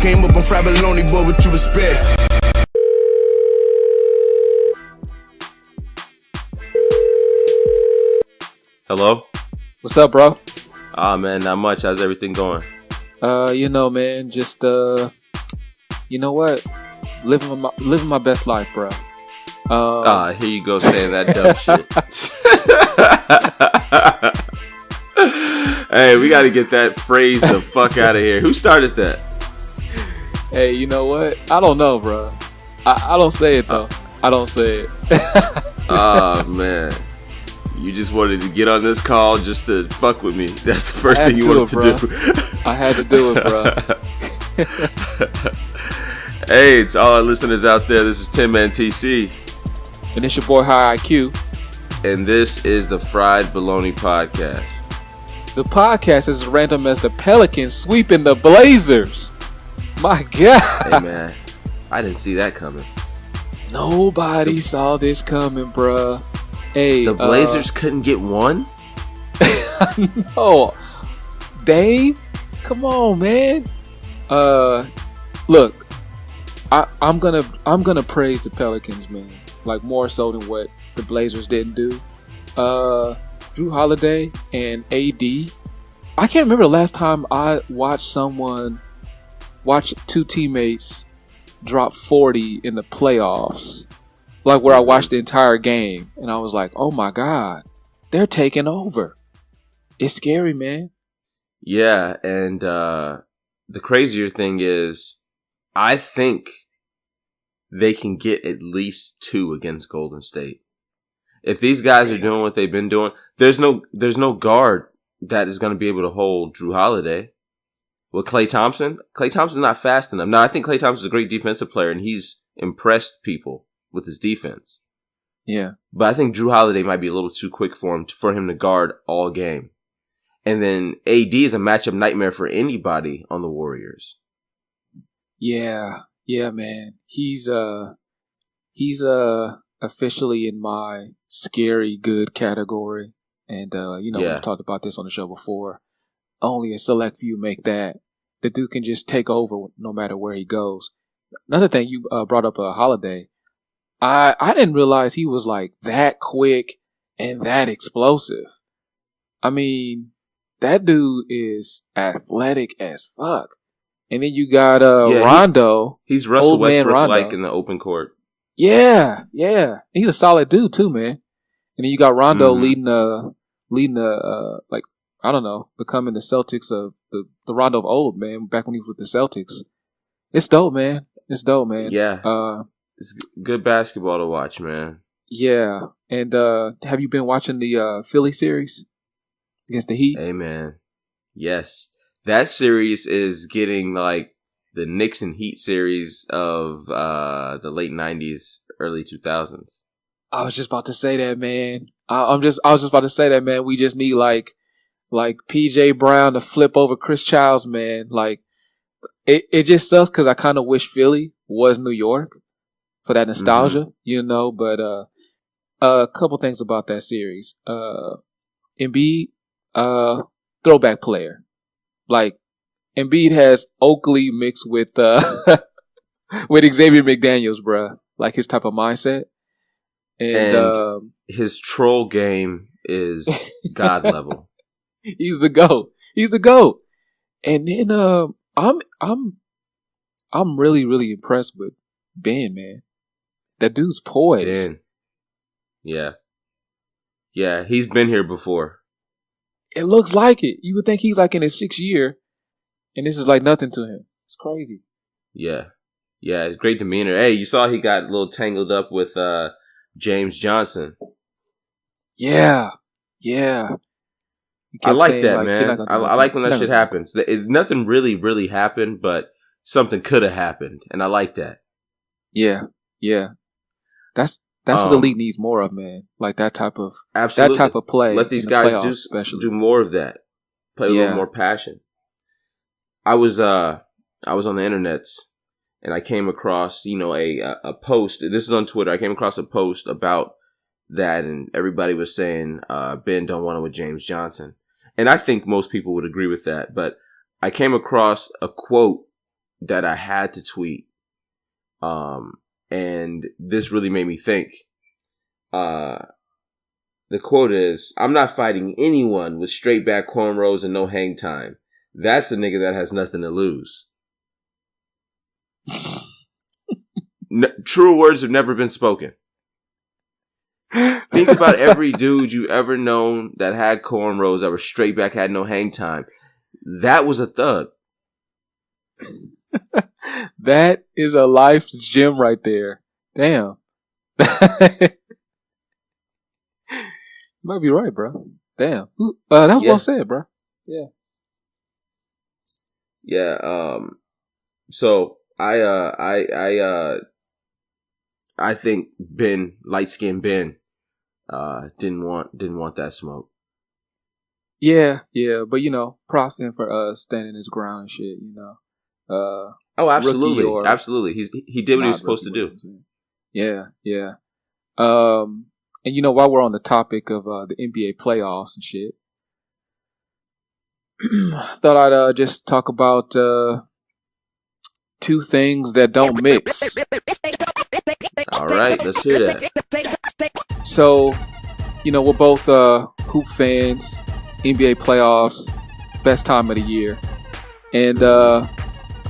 came up on Fried Bologna, boy, what you expect? Hello? What's up, bro? Man, not much. How's everything going? Man, just you know what? Living my best life, bro. Here you go saying that dumb shit. Hey, we got to get that phrase the fuck out of here. Who started that? Hey, you know what? I don't know, bro. I don't say it though. I don't say it. Oh man. You just wanted to get on this call just to fuck with me. That's the first thing you wanted to do. I had to do it, bro. Hey, to all our listeners out there, this is Tin Man TC. And it's your boy High IQ. And this is the Fried Bologna Podcast. The podcast is as random as the Pelicans sweeping the Blazers. My God. Hey, man. I didn't see that coming. Nobody saw this coming, bruh. Hey, the Blazers couldn't get one? No. Dame? Come on, man. Look, I'm gonna praise the Pelicans, man. Like more so than what the Blazers didn't do. Drew Holiday and AD. I can't remember the last time I watched two teammates drop 40 in the playoffs. Like where I watched the entire game and I was like, oh my God, they're taking over. It's scary, man. Yeah, and the crazier thing is, I think they can get at least 2 against Golden State. If these guys are doing what they've been doing, there's no guard that is going to be able to hold Drew Holiday. With Klay Thompson's not fast enough. Now, I think Klay Thompson's a great defensive player, and he's impressed people with his defense. Yeah. But I think Drew Holiday might be a little too quick for him to guard all game. And then AD is a matchup nightmare for anybody on the Warriors. Yeah, man. He's officially in my scary good category. And we've talked about this on the show before. Only a select few make that. The dude can just take over no matter where he goes. Another thing, you brought up Holiday. I didn't realize he was like that quick and that explosive. I mean, that dude is athletic as fuck. And then you got Rondo. He's Russell Westbrook like in the open court. Yeah. He's a solid dude too, man. And then you got Rondo leading the becoming the Celtics of the Rondo of old, man, back when he was with the Celtics. It's dope, man. Yeah. It's good basketball to watch, man. Yeah. And have you been watching the Philly series against the Heat? Hey, man. Yes. That series is getting like the Knicks and Heat series of the late 90s, early 2000s. I was just about to say that, man. I was just about to say that, man. We just need like PJ Brown to flip over Chris Childs, man. Like it just sucks because I kind of wish Philly was New York for that nostalgia, But a couple things about that series. Embiid, throwback player. Like Embiid has Oakley mixed with with Xavier McDaniels, bruh. Like his type of mindset. And his troll game is god level. He's the GOAT. And then I'm really, really impressed with Ben, man. That dude's poised. Ben. Yeah, he's been here before. It looks like it. You would think he's like in his 6th year, and this is like nothing to him. It's crazy. Yeah, great demeanor. Hey, you saw he got a little tangled up with James Johnson. Yeah. I like that, man. I like when that shit happens. Nothing really happened, but something could have happened, and I like that. Yeah. That's what the league needs more of, man. Like that type of play. Let these guys do more of that. Play a little more passion. I was on the internet and I came across, a post. This is on Twitter. I came across a post about that, and everybody was saying Ben don't want it with James Johnson. And I think most people would agree with that. But I came across a quote that I had to tweet. And this really made me think. The quote is, "I'm not fighting anyone with straight back cornrows and no hang time. That's a nigga that has nothing to lose." True words have never been spoken. Think about every dude you ever known that had cornrows, that were straight back, had no hang time. That was a thug. That is a life gem right there. Damn. You might be right, bro. Damn. That was well said, bro. Yeah. Yeah. So I think light skinned Ben, didn't want that smoke. Yeah. But props to him for standing his ground and shit. Oh, absolutely, absolutely. He did what he was supposed to do. Yeah. And while we're on the topic of the NBA playoffs and shit, thought I'd just talk about two things that don't mix. All right, let's hear that. So, we're both hoop fans. NBA playoffs, best time of the year, and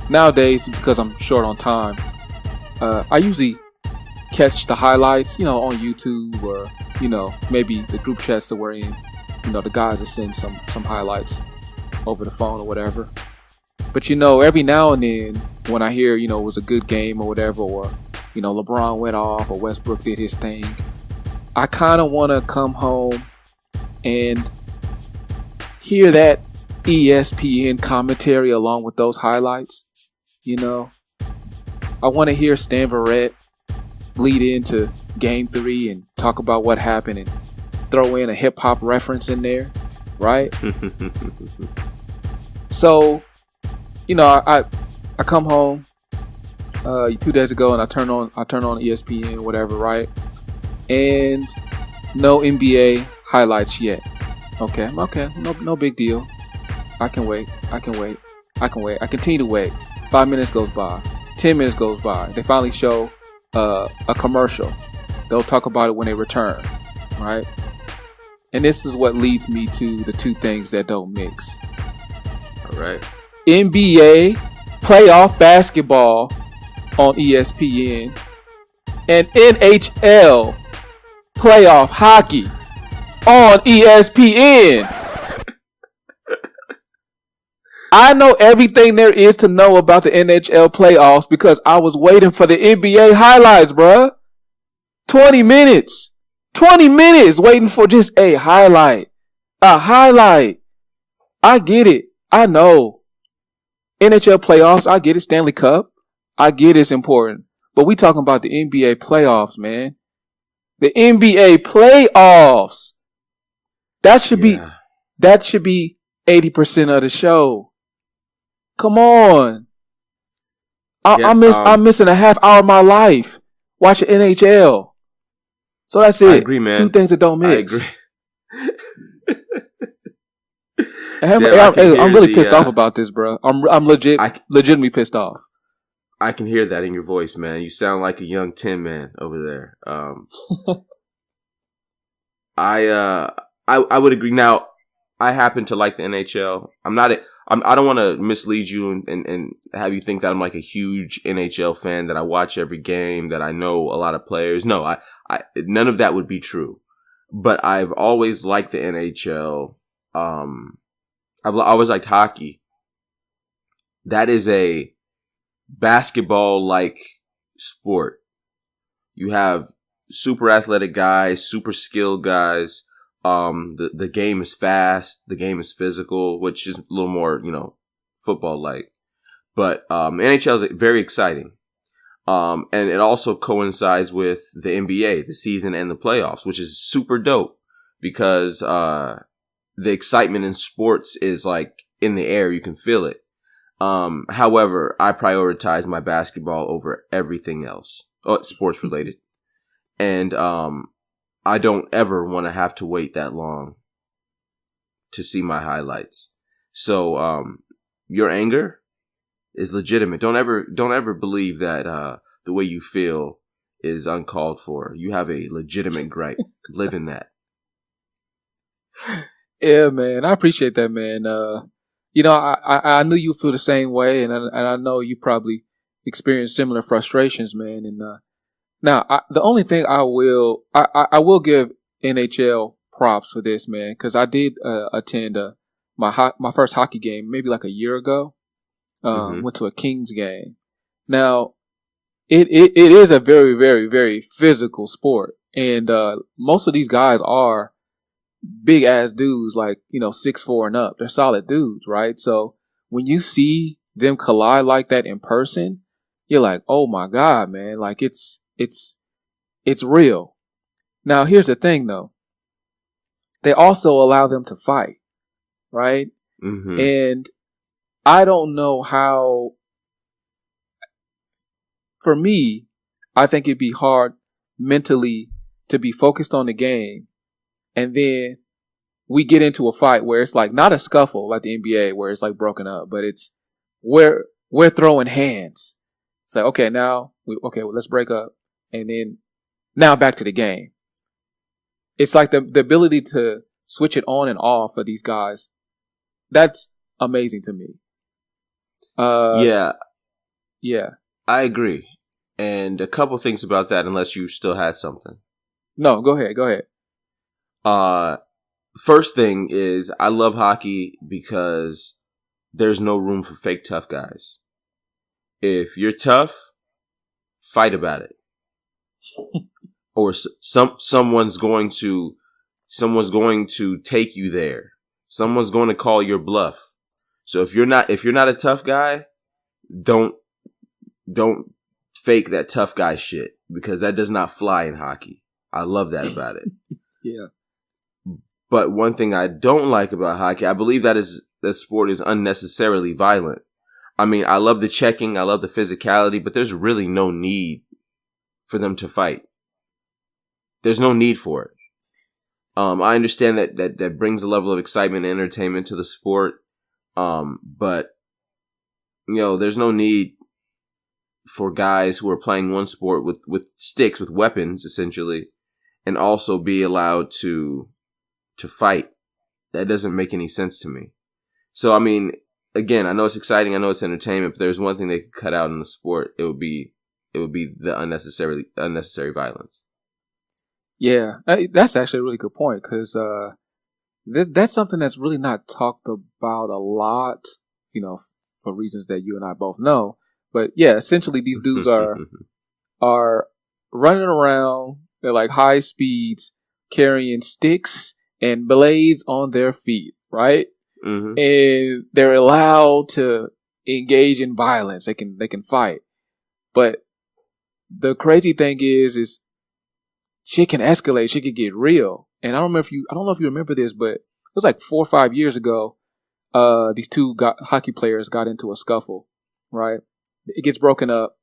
nowadays, because I'm short on time, I usually catch the highlights, on YouTube or, maybe the group chats that we're in. The guys will send some highlights over the phone or whatever. But, every now and then when I hear, it was a good game or whatever, or, LeBron went off or Westbrook did his thing, I kind of want to come home and hear that ESPN commentary along with those highlights. I want to hear Stan Verrett lead into Game 3 and talk about what happened and throw in a hip-hop reference in there, right? So, I come home 2 days ago and I turn on ESPN or whatever, right? And no NBA highlights yet. Okay, no big deal. I can wait. I continue to wait. 5 minutes goes by. 10 minutes goes by. They finally show a commercial. They'll talk about it when they return, right? And this is what leads me to the two things that don't mix. All right. NBA playoff basketball on ESPN and NHL playoff hockey on ESPN. I know everything there is to know about the NHL playoffs because I was waiting for the NBA highlights, bruh. 20 minutes waiting for just a highlight. I get it. I know. NHL playoffs, I get it. Stanley Cup, I get it's important. But we talking about the NBA playoffs, man. The NBA playoffs. That should be 80% of the show. Come on. I'm missing a half hour of my life watching NHL. So that's it. I agree, man. Two things that don't mix. I agree. I'm really pissed off about this, bro. I'm legitimately pissed off. I can hear that in your voice, man. You sound like a young Tin Man over there. I would agree. Now, I happen to like the NHL. I don't want to mislead you and have you think that I'm like a huge NHL fan, that I watch every game, that I know a lot of players. No, I none of that would be true. But I've always liked the NHL. I've always liked hockey. That is a basketball-like sport. You have super athletic guys, super skilled guys. The game is fast. The game is physical, which is a little more, football-like. But NHL is very exciting. And it also coincides with the NBA, the season and the playoffs, which is super dope because the excitement in sports is like in the air. You can feel it. However, I prioritize my basketball over everything else, sports related. And I don't ever want to have to wait that long to see my highlights. So your anger, is legitimate. Don't ever believe that the way you feel is uncalled for. You have a legitimate gripe. Live in that. Yeah, man. I appreciate that, man. I knew you feel the same way, and I know you probably experienced similar frustrations, man. And the only thing I will give NHL props for this, man, because I did attend my first hockey game maybe like a year ago. Went to a Kings game. Now, it is a very, very, very physical sport, and most of these guys are big ass dudes, like 6'4" and up. They're solid dudes, right? So when you see them collide like that in person, you're like, oh my god, man! Like it's real. Now here's the thing, though. They also allow them to fight, right? Mm-hmm. And I don't know how. For me, I think it'd be hard mentally to be focused on the game, and then we get into a fight where it's like not a scuffle like the NBA where it's like broken up, but it's we're throwing hands. It's like, okay, let's break up, and then now back to the game. It's like the ability to switch it on and off for these guys. That's amazing to me. Yeah, I agree. And a couple things about that, unless you still had something. No, go ahead. First thing is, I love hockey because there's no room for fake tough guys. If you're tough, fight about it. Or someone's going to take you there. Someone's going to call your bluff. So if you're not a tough guy, don't fake that tough guy shit, because that does not fly in hockey. I love that about it. Yeah. But one thing I don't like about hockey, I believe that sport is unnecessarily violent. I mean, I love the checking, I love the physicality, but there's really no need for them to fight. There's no need for it. I understand that brings a level of excitement and entertainment to the sport. But there's no need for guys who are playing one sport with sticks, with weapons, essentially, and also be allowed to fight. That doesn't make any sense to me. So, I mean, again, I know it's exciting, I know it's entertainment, but there's one thing they could cut out in the sport. It would be the unnecessary violence. Yeah, that's actually a really good point, because that's something that's really not talked about a lot, for reasons that you and I both know. But yeah, essentially these dudes are running around. They're like high speeds, carrying sticks and blades on their feet, right? Mm-hmm. And they're allowed to engage in violence. They can fight. But the crazy thing is shit can escalate. Shit can get real. And I don't know if you remember this, but it was like 4 or 5 years ago. These two hockey players got into a scuffle, right? It gets broken up,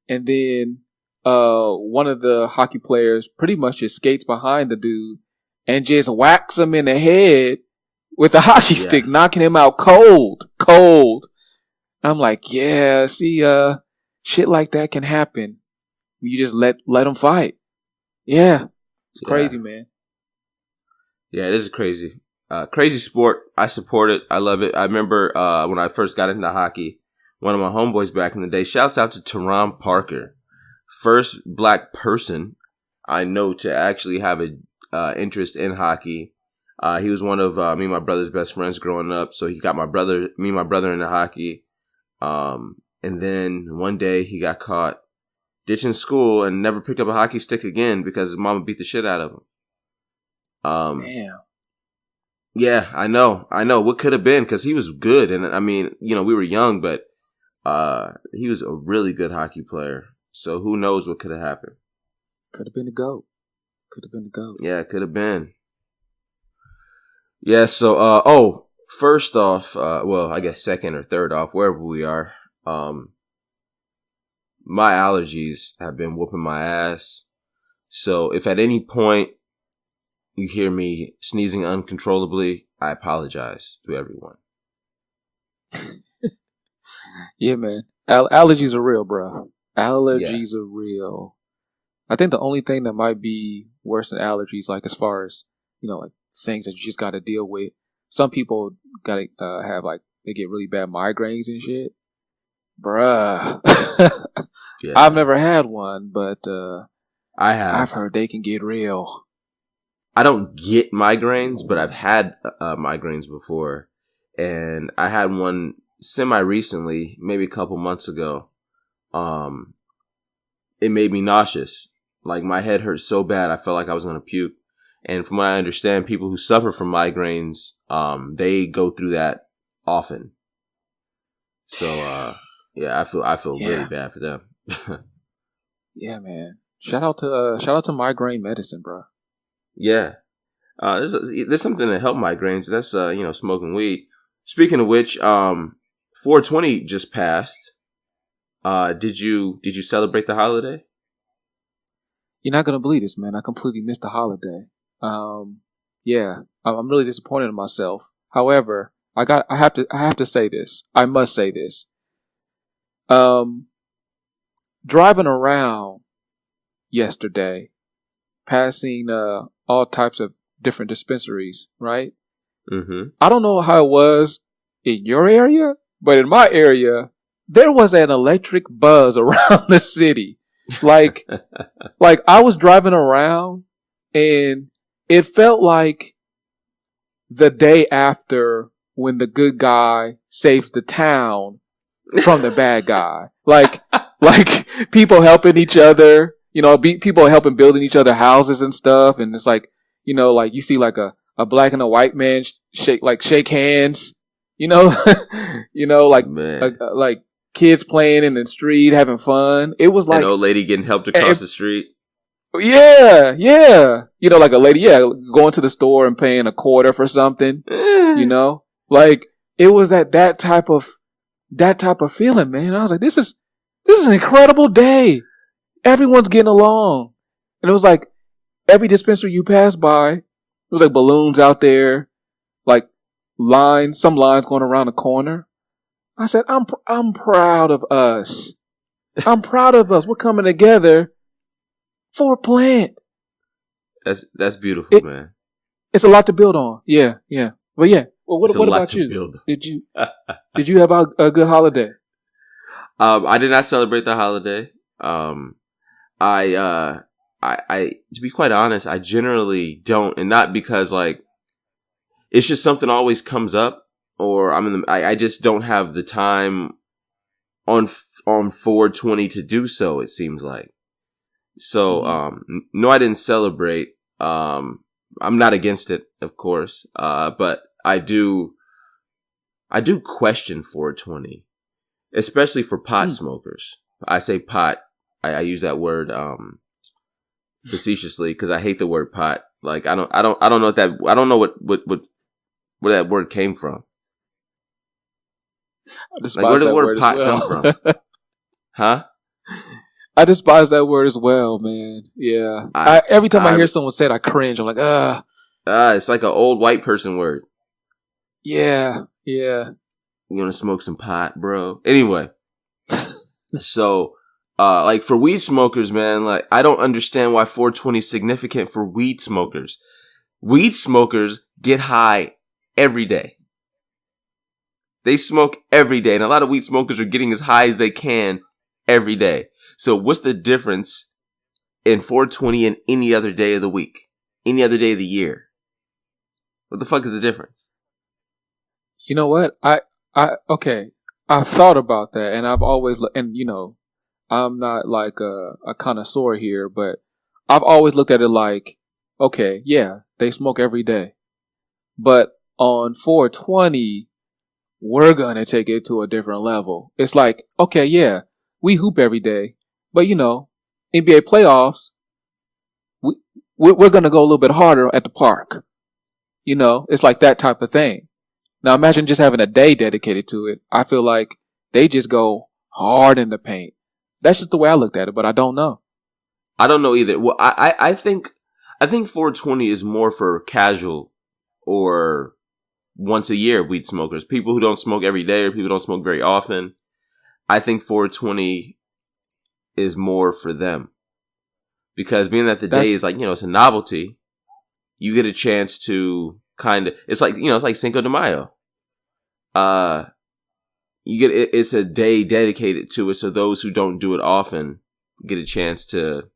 and then one of the hockey players pretty much just skates behind the dude and just whacks him in the head with a hockey stick, knocking him out cold. I'm like, yeah, see, shit like that can happen. You just let them fight. Yeah, it's crazy, man. Yeah, it is crazy. Crazy sport. I support it. I love it. I remember when I first got into hockey, one of my homeboys back in the day, shouts out to Teron Parker, first black person I know to actually have an interest in hockey. He was one of me and my brother's best friends growing up, so he got me and my brother into hockey. And then one day he got caught ditching school and never picked up a hockey stick again because his mama beat the shit out of him. Damn. Yeah, I know. What could have been, because he was good. And I mean, we were young, but he was a really good hockey player. So who knows what could have happened. Could have been the GOAT. Yeah, it could have been. Yeah, so, first off, I guess second or third off, wherever we are, my allergies have been whooping my ass. So if at any point you hear me sneezing uncontrollably, I apologize to everyone. Yeah, man. Allergies are real, bro. Yeah. Allergies are real. I think the only thing that might be worse than allergies, like as far as like things that you just got to deal with. Some people got to have like they get really bad migraines and shit, bruh. I've Yeah. never had one, but I have. I've heard they can get real. I don't get migraines, but I've had migraines before. And I had one semi-recently, maybe a couple months ago. It made me nauseous. Like, my head hurt so bad, I felt like I was going to puke. And from what I understand, people who suffer from migraines, they go through that often. So, yeah, I feel really bad for them. Yeah, man. Shout out to migraine medicine, bro. Yeah. There's something to help migraines. That's, smoking weed. Speaking of which, 420 just passed. Did you celebrate the holiday? You're not gonna believe this, man. I completely missed the holiday. Yeah, I'm really disappointed in myself. However, I have to say this. I must say this. Driving around yesterday, passing all types of different dispensaries, right? Mm-hmm. I don't know how it was in your area, but in my area, there was an electric buzz around the city. Like I was driving around and it felt like the day after when the good guy saves the town from the bad guy. Like people helping each other, people helping building each other houses and stuff. And it's like, like you see like a black and a white man shake hands, like kids playing in the street, having fun. It was like an old lady getting helped across the street. Yeah. Like a lady, going to the store and paying $0.25 for something. Like it was that type of feeling, man. I was like, this is an incredible day. Everyone's getting along, and it was like every dispensary you pass by, it was like balloons out there, like some lines going around the corner. I said, I'm proud of us. I'm proud of us. We're coming together for a plant. That's beautiful, man. It's a lot to build on. Yeah. But yeah. Well, what about you? Did you have a good holiday? I did not celebrate the holiday. I to be quite honest, I generally don't, and not because like it's just something always comes up. Or I just don't have the time on 420 to do so. It seems like so. No, I didn't celebrate. I'm not against it, of course. But I do question 420, especially for pot smokers. I say pot. I use that word facetiously because I hate the word pot. Like I don't know where that word came from. Like, where did the word pot come from? Huh? I despise that word as well, man. Yeah. Every time I hear someone say it, I cringe. I'm like, it's like an old white person word. Yeah. You want to smoke some pot, bro? Anyway. So, like for weed smokers, man, like I don't understand why 420 is significant for weed smokers. Weed smokers get high every day. They smoke every day, and a lot of weed smokers are getting as high as they can every day. So what's the difference in 420 and any other day of the week? Any other day of the year? What the fuck is the difference? You know what? Okay. I've thought about that, and I've always, and I'm not like a connoisseur here, but I've always looked at it like, okay, yeah, they smoke every day. But on 420, we're going to take it to a different level. It's like, okay, yeah, we hoop every day, but NBA playoffs, we're going to go a little bit harder at the park. It's like that type of thing. Now imagine just having a day dedicated to it. I feel like they just go hard in the paint. That's just the way I looked at it, but I don't know. I don't know either. Well, I think 420 is more for casual or once a year weed smokers, people who don't smoke every day or people who don't smoke very often. I think 420 is more for them. Because being that the day is like, it's a novelty, you get a chance to kind of, it's like, it's like Cinco de Mayo. It's a day dedicated to it. So those who don't do it often get a chance to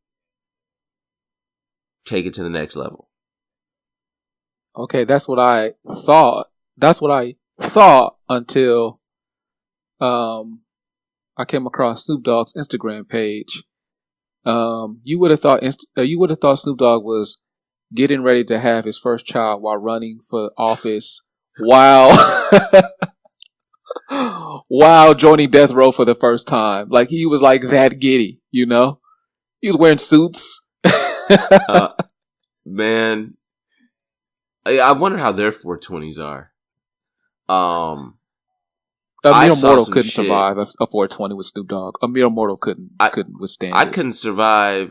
take it to the next level. Okay. That's what I thought. That's what I thought until, I came across Snoop Dogg's Instagram page. You would have thought Snoop Dogg was getting ready to have his first child while running for office, while joining death row for the first time. Like he was like that giddy, He was wearing suits. Man, I wonder how their 420s are. A mere mortal couldn't survive a 420 with Snoop Dogg. A mere mortal couldn't withstand it. I couldn't survive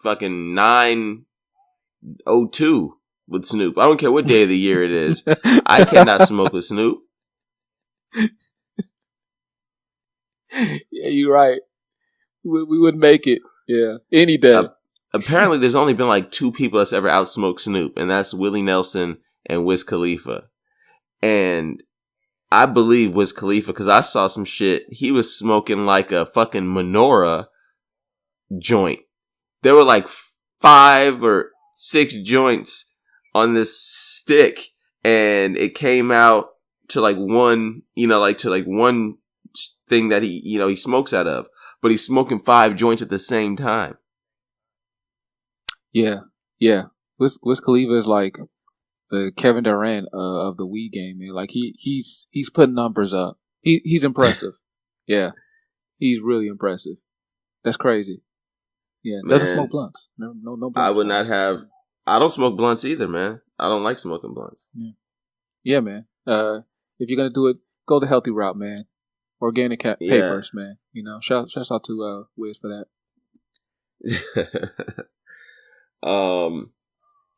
fucking 902 with Snoop. I don't care what day of the year it is. I cannot smoke with Snoop. Yeah, you're right. We wouldn't make it. Yeah, any day. Apparently, there's only been like 2 people that's ever outsmoked Snoop, and that's Willie Nelson and Wiz Khalifa. And I believe Wiz Khalifa because I saw some shit. He was smoking like a fucking menorah joint. There were like 5 or 6 joints on this stick, and it came out to like one, one thing that he smokes out of, but he's smoking 5 joints at the same time. Yeah. Wiz Khalifa is like the Kevin Durant of the weed game, man. Like he's putting numbers up. He's impressive. Yeah, he's really impressive. That's crazy. Yeah, man, doesn't smoke blunts. No blunts. I would not have. I don't smoke blunts either, man. I don't like smoking blunts. Yeah, man. If you're gonna do it, go the healthy route, man. Organic papers, man. Shout out to Wiz for that.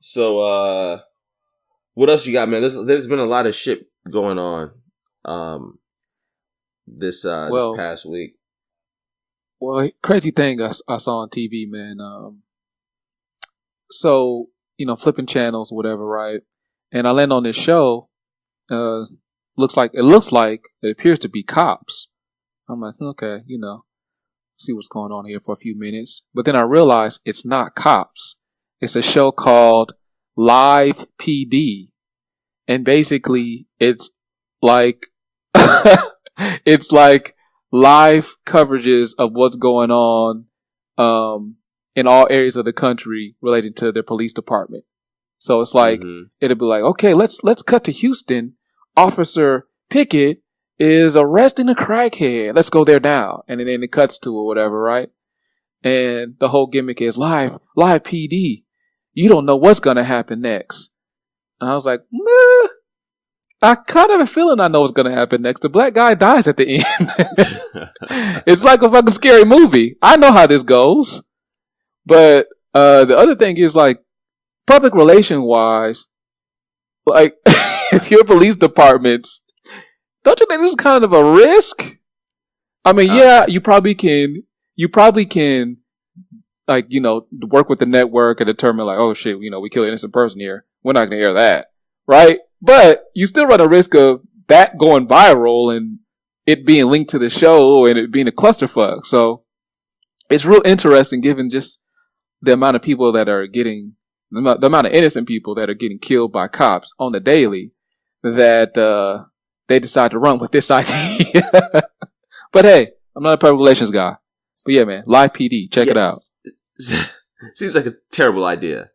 So what else you got, man? There's been a lot of shit going on this past week. Well, crazy thing I saw on TV, man. So, flipping channels, whatever, right? And I land on this show. It appears to be cops. I'm like, okay, see what's going on here for a few minutes. But then I realized it's not cops. It's a show called Live PD. And basically it's like it's like live coverages of what's going on in all areas of the country related to their police department. So it's like it'll be like, okay, let's cut to Houston. Officer Pickett is arresting a crackhead. Let's go there now. And then it cuts to or whatever, right? And the whole gimmick is live PD. You don't know what's going to happen next. And I was like, nah, I kind of have a feeling I know what's going to happen next. The black guy dies at the end. It's like a fucking scary movie. I know how this goes. But the other thing is, like, public relation wise, like, if you're police departments, don't you think this is kind of a risk? I mean, yeah, you probably can, like, work with the network and determine, like, oh shit, we kill an innocent person here. We're not going to air that. Right? But you still run a risk of that going viral and it being linked to the show and it being a clusterfuck. So it's real interesting given just the amount of people that are getting, the amount of innocent people that are getting killed by cops on the daily, that they decide to run with this idea. But hey, I'm not a public relations guy. But yeah, man, Live PD, check it out. Seems like a terrible idea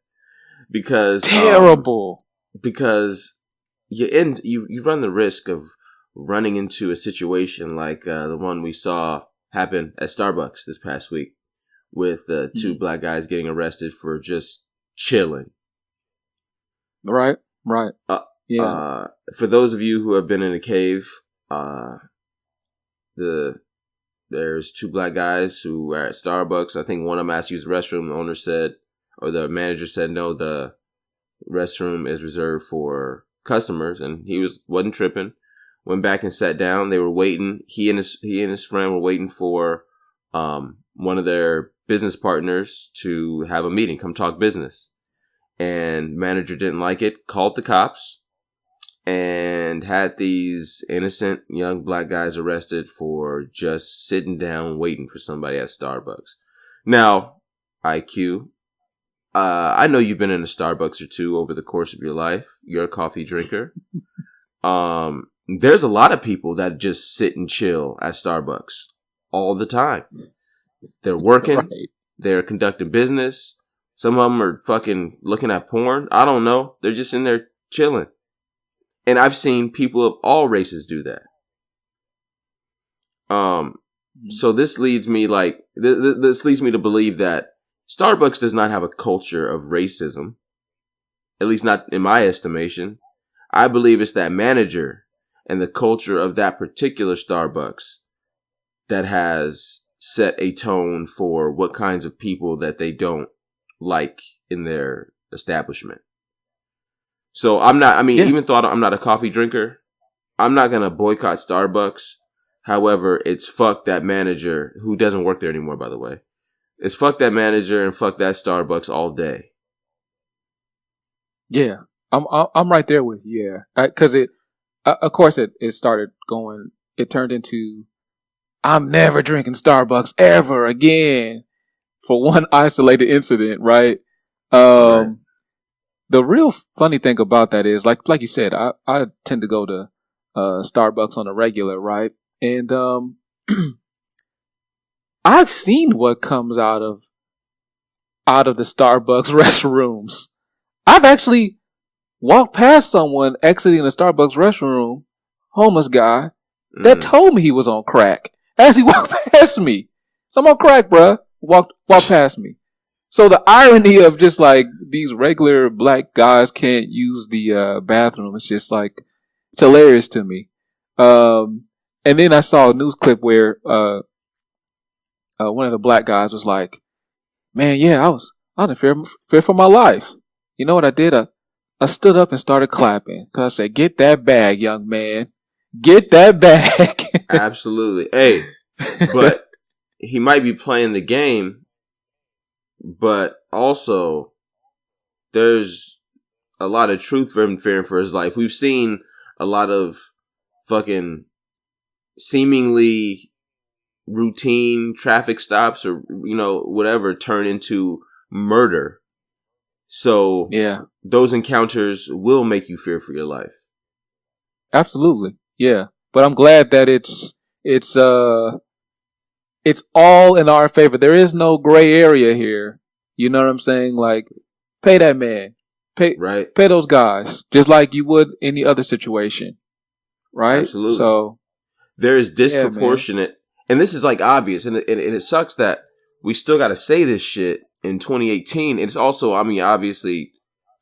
because because you run the risk of running into a situation like the one we saw happen at Starbucks this past week with 2 black guys getting arrested for just chilling. Right. Yeah. For those of you who have been in a cave, there's 2 black guys who were at Starbucks. I think one of them asked to use the restroom. The owner said, or the manager said, no, the restroom is reserved for customers, and he wasn't tripping. went back and sat down. They were waiting. He and his friend were waiting for one of their business partners to have a meeting, come talk business. And manager didn't like it, called the cops, and had these innocent young black guys arrested for just sitting down waiting for somebody at Starbucks. Now, IQ, I know you've been in a Starbucks or two over the course of your life. You're a coffee drinker. There's a lot of people that just sit and chill at Starbucks all the time. They're working. Right. They're conducting business. Some of them are fucking looking at porn. I don't know. They're just in there chilling. And I've seen people of all races do that. So this leads me this leads me to believe that Starbucks does not have a culture of racism. At least not in my estimation. I believe it's that manager and the culture of that particular Starbucks that has set a tone for what kinds of people that they don't like in their establishment. So even though I'm not a coffee drinker, I'm not going to boycott Starbucks. However, it's fuck that manager who doesn't work there anymore, by the way. It's fuck that manager and fuck that Starbucks all day. Yeah, I'm right there with you. Yeah, because of course it started going. It turned into, I'm never drinking Starbucks ever again for one isolated incident, right? Right. The real funny thing about that is, like you said, I tend to go to Starbucks on a regular, right? And I've seen what comes out of the Starbucks restrooms. I've actually walked past someone exiting the Starbucks restroom, homeless guy, that told me he was on crack as he walked past me. So I'm on crack, bruh. Walked past me. So the irony of just like these regular black guys can't use the bathroom is just like, it's hilarious to me. And then I saw a news clip where one of the black guys was like, "Man, yeah, I was in fear for my life. You know what I did? I stood up and started clapping because I said, 'Get that bag, young man. Get that bag.'" Absolutely. Hey, but he might be playing the game, but also there's a lot of truth for him fearing for his life. We've seen a lot of fucking seemingly routine traffic stops or, whatever turn into murder. So yeah, those encounters will make you fear for your life. Absolutely. Yeah. But I'm glad that it's all in our favor. There is no gray area here. You know what I'm saying? Like, pay that man. Pay those guys. Just like you would any other situation. Right? Absolutely. So there is disproportionate, and this is like obvious, and it sucks that we still got to say this shit in 2018. It's also, obviously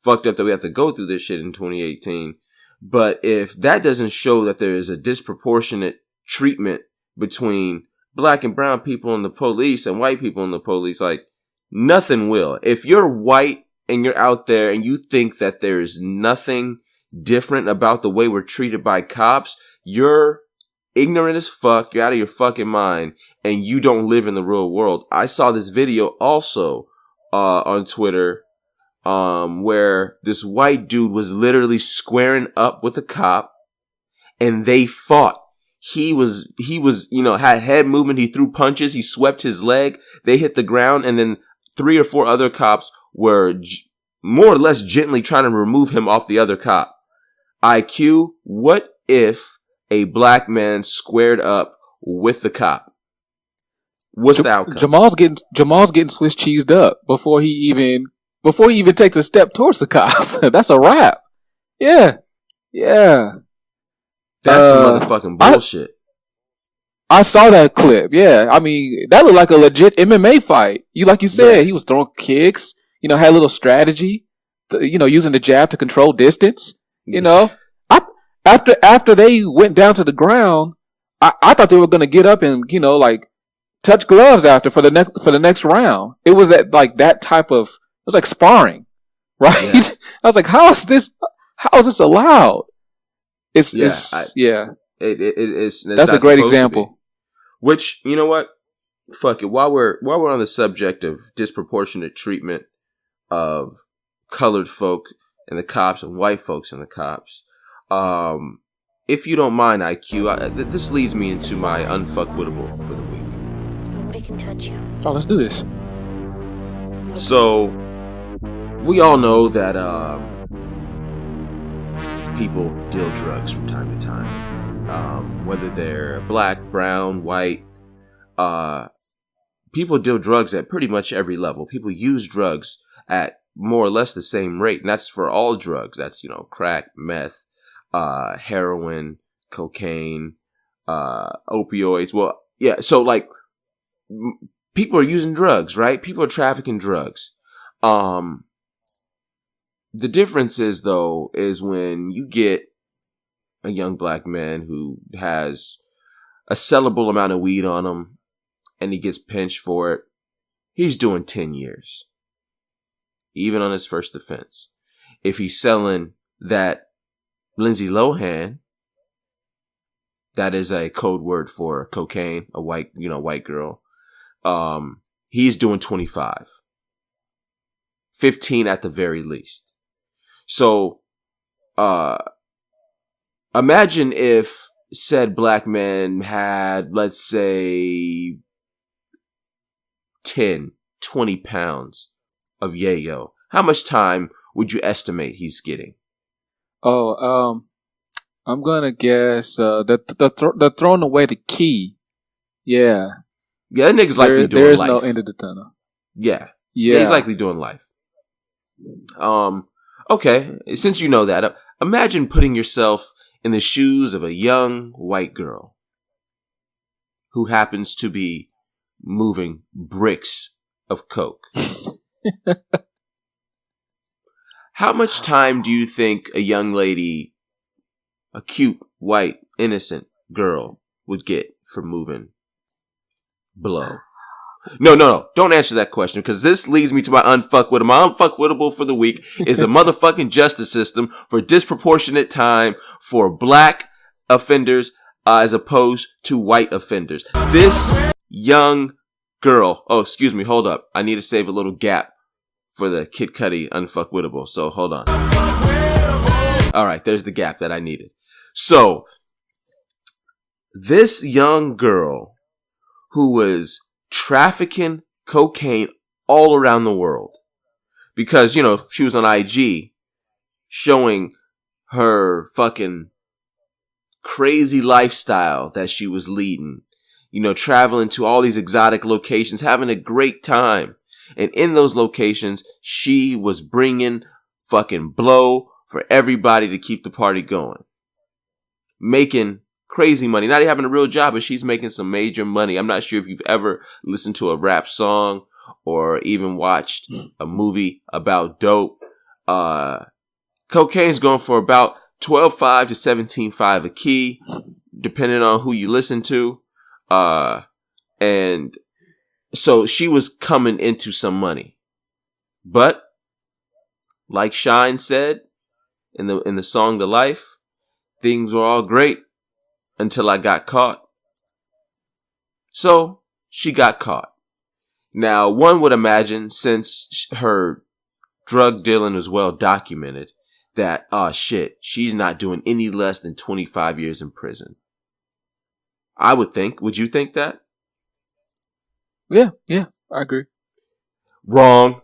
fucked up that we have to go through this shit in 2018. But if that doesn't show that there is a disproportionate treatment between black and brown people in the police and white people in the police, like, nothing will. If you're white and you're out there and you think that there is nothing different about the way we're treated by cops, you're ignorant as fuck. You're out of your fucking mind, and you don't live in the real world. I saw this video also on Twitter where this white dude was literally squaring up with a cop, and they fought. He was had head movement. He threw punches. He swept his leg. They hit the ground, and then 3 or 4 other cops were more or less gently trying to remove him off the other cop. IQ, what if a black man squared up with the cop? What's the outcome? Jamal's getting Swiss cheesed up before he even takes a step towards the cop. That's a wrap. Yeah. That's some motherfucking bullshit. I saw that clip. Yeah, I mean, that looked like a legit MMA fight. Like you said, he was throwing kicks. Had a little strategy. Using the jab to control distance. After they went down to the ground, I thought they were gonna get up and touch gloves after for the next round. It was that type of, it was like sparring, right? Yeah. I was like, how is this allowed? That's a great example. Which, you know what? Fuck it. While we're on the subject of disproportionate treatment of colored folk and the cops and white folks and the cops, if you don't mind, IQ, this leads me into my unfuckwittable for the week. Nobody can touch you. Oh, let's do this. So, we all know that people deal drugs from time to time. Whether they're black, brown, white, people deal drugs at pretty much every level. People use drugs at more or less the same rate, and that's for all drugs. That's, crack, meth, heroin, cocaine, opioids. Well, yeah, so like people are using drugs, right? People are trafficking drugs. The difference is, though, is when you get a young black man who has a sellable amount of weed on him and he gets pinched for it, he's doing 10 years. Even on his first offense. If he's selling that Lindsay Lohan, that is a code word for cocaine, a white girl, he's doing 25. 15 at the very least. So, imagine if said black man had, let's say, 10, 20 pounds of yayo. How much time would you estimate he's getting? Oh, I'm gonna guess the throwing away the key. Yeah. Yeah, that nigga's likely doing there's life. There's no end of the tunnel. Yeah, he's likely doing life. Okay, since you know that, imagine putting yourself in the shoes of a young white girl who happens to be moving bricks of coke. How much time do you think a young lady, a cute, white, innocent girl would get for moving blow? No. Don't answer that question, because this leads me to my unfuckwittable. My unfuckwittable for the week is the motherfucking justice system for disproportionate time for black offenders as opposed to white offenders. This young girl. Oh, excuse me. Hold up. I need to save a little gap for the Kid Cudi unfuckwittable. So hold on. All right. There's the gap that I needed. So this young girl who was trafficking cocaine all around the world because, she was on IG showing her fucking crazy lifestyle that she was leading, traveling to all these exotic locations, having a great time. And in those locations, she was bringing fucking blow for everybody to keep the party going. Making crazy money. Not even having a real job, but she's making some major money. I'm not sure if you've ever listened to a rap song or even watched a movie about dope. Cocaine's going for about $12.5 to $17.5 a key, depending on who you listen to. And so she was coming into some money. But like Shine said in the song The Life, things were all great until I got caught. So she got caught. Now, one would imagine, since her drug dealing is well documented, that, she's not doing any less than 25 years in prison. I would think. Would you think that? Yeah, I agree. Wrong.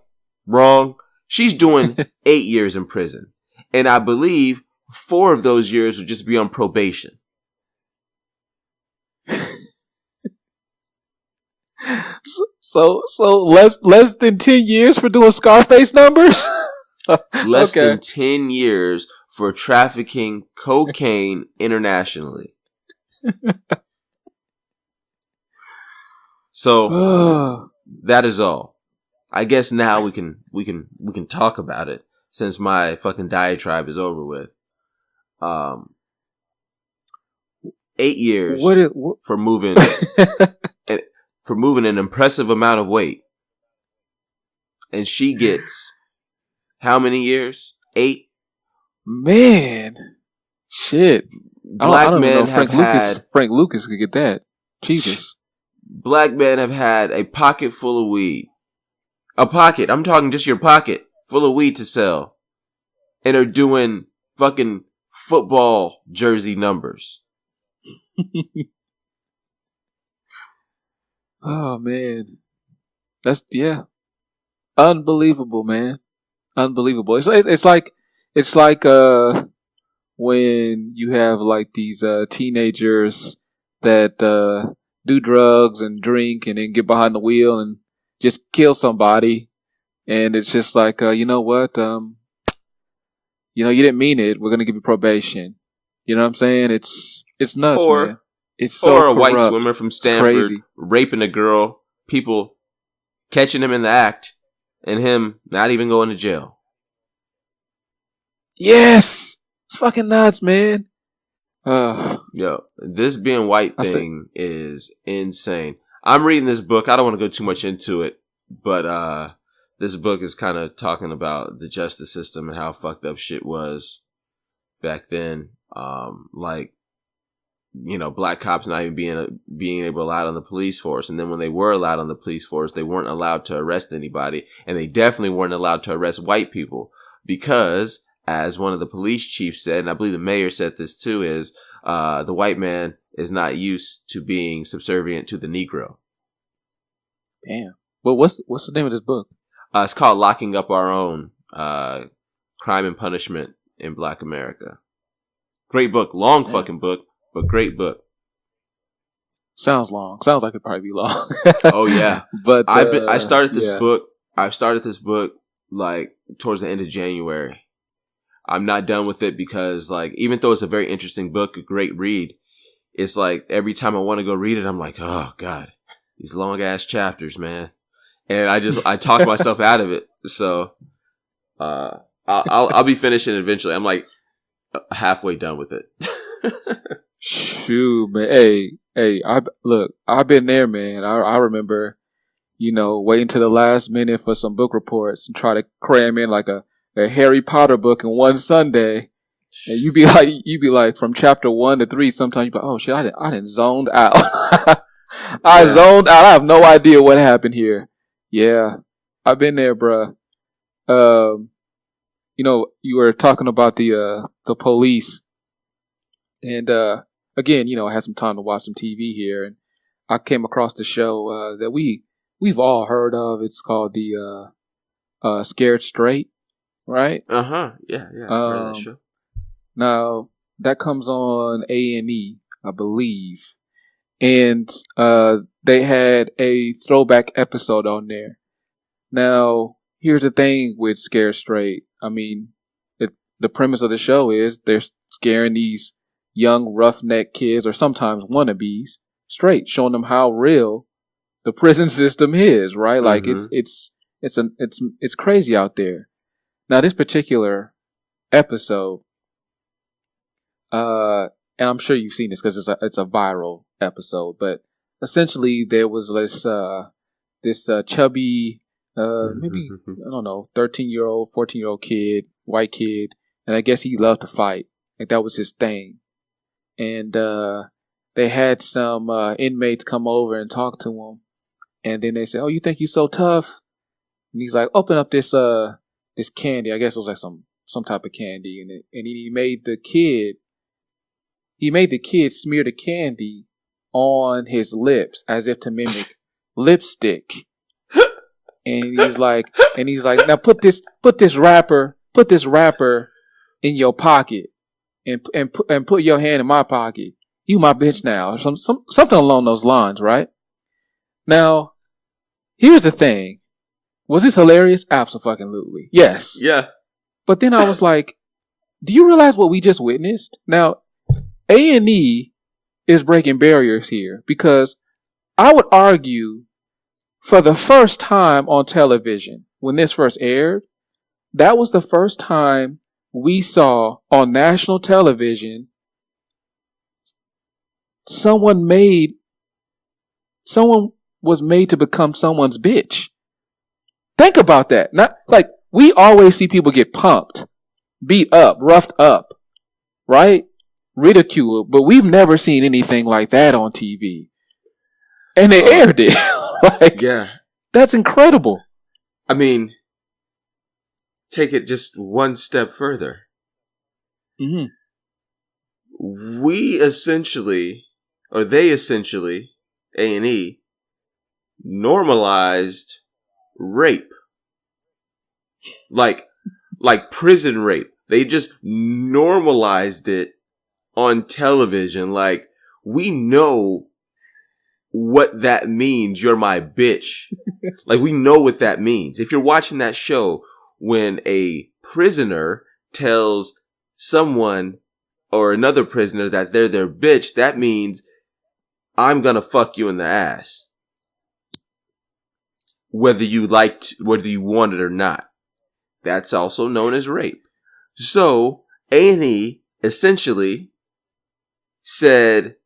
She's doing 8 years in prison. And I believe 4 of those years would just be on probation. So less than 10 years for doing Scarface numbers? Less than 10 years for trafficking cocaine internationally. So that is all. I guess now we can talk about it since my fucking diatribe is over with. 8 years for moving for moving an impressive amount of weight. And she gets how many years? 8? Man. Shit. black men have had Frank Lucas could get that. Jesus. Black men have had a pocket full of weed. A pocket. I'm talking just your pocket full of weed to sell. And are doing fucking football jersey numbers. Oh man. Unbelievable, man. Unbelievable. It's like when you have like these teenagers that do drugs and drink and then get behind the wheel and just kill somebody, and it's just like you know what, you didn't mean it, we're gonna give you probation. You know what I'm saying? It's nuts, man. It's so or a corrupt. white swimmer from Stanford raping a girl, people catching him in the act, and him not even going to jail. Yes, it's fucking nuts, man. Yo, this being white thing is insane. I'm reading this book. I don't want to go too much into it, but this book is kind of talking about the justice system and how fucked up shit was back then. Black cops not even being able to allowed on the police force, and then when they were allowed on the police force, they weren't allowed to arrest anybody, and they definitely weren't allowed to arrest white people because, as one of the police chiefs said, and I believe the mayor said this too, is the white man is not used to being subservient to the Negro. Damn. Well, what's the name of this book? It's called Locking Up Our Own, Crime and Punishment in Black America. Great book. Long fucking book, but great book. Sounds long. Sounds like it'd probably be long. Oh yeah. But I started this book. I've started this book like towards the end of January. I'm not done with it because, like, even though it's a very interesting book, a great read, it's like every time I want to go read it, I'm like, oh God, these long ass chapters, man. And I talk myself out of it. So, I'll be finishing eventually. I'm like halfway done with it. Shoot, man. Hey, I've been there, man. I remember, waiting to the last minute for some book reports and try to cram in like a Harry Potter book in one Sunday, and you be like from chapter 1 to 3. Sometimes you be like, oh shit, I didn't zoned out. Zoned out. I have no idea what happened here. Yeah, I've been there, bruh. You were talking about the police, and again, I had some time to watch some TV here, and I came across the show that we've all heard of. It's called the Scared Straight. Right? Yeah. I've heard of that show. Now that comes on A&E, I believe, and they had a throwback episode on there. Now, here's the thing with Scared Straight. I mean, the premise of the show is they're scaring these young roughneck kids, or sometimes wannabes, straight, showing them how real the prison system is. Right? Like it's crazy out there. Now, this particular episode, and I'm sure you've seen this because it's a viral episode, but essentially there was this chubby, maybe, I don't know, 13-year-old, 14-year-old kid, white kid, and I guess he loved to fight. Like, that was his thing. And they had some inmates come over and talk to him, and then they said, oh, you think you're so tough? And he's like, open up this candy. I guess it was like some type of candy, and he made the kid smear the candy on his lips as if to mimic lipstick. And he's like, now put this wrapper in your pocket and put your hand in my pocket. You my bitch now, or something along those lines, right? Now, here's the thing. Was this hilarious? Absolutely. Yes. Yeah. But then I was like, do you realize what we just witnessed? Now, A&E is breaking barriers here, because I would argue for the first time on television, when this first aired, that was the first time we saw on national television someone was made to become someone's bitch. Think about that. Not like we always see people get pumped, beat up, roughed up, right? ridicule, but we've never seen anything like that on TV. And they aired it. Like, yeah. That's incredible. I mean, take it just one step further. Mm-hmm. They essentially, A&E, normalized rape. Like prison rape. They just normalized it on television. Like, we know what that means. You're my bitch. Like, we know what that means. If you're watching that show, when a prisoner tells someone or another prisoner that they're their bitch, that means I'm gonna fuck you in the ass. Whether you want it or not. That's also known as rape. So, A&E essentially said,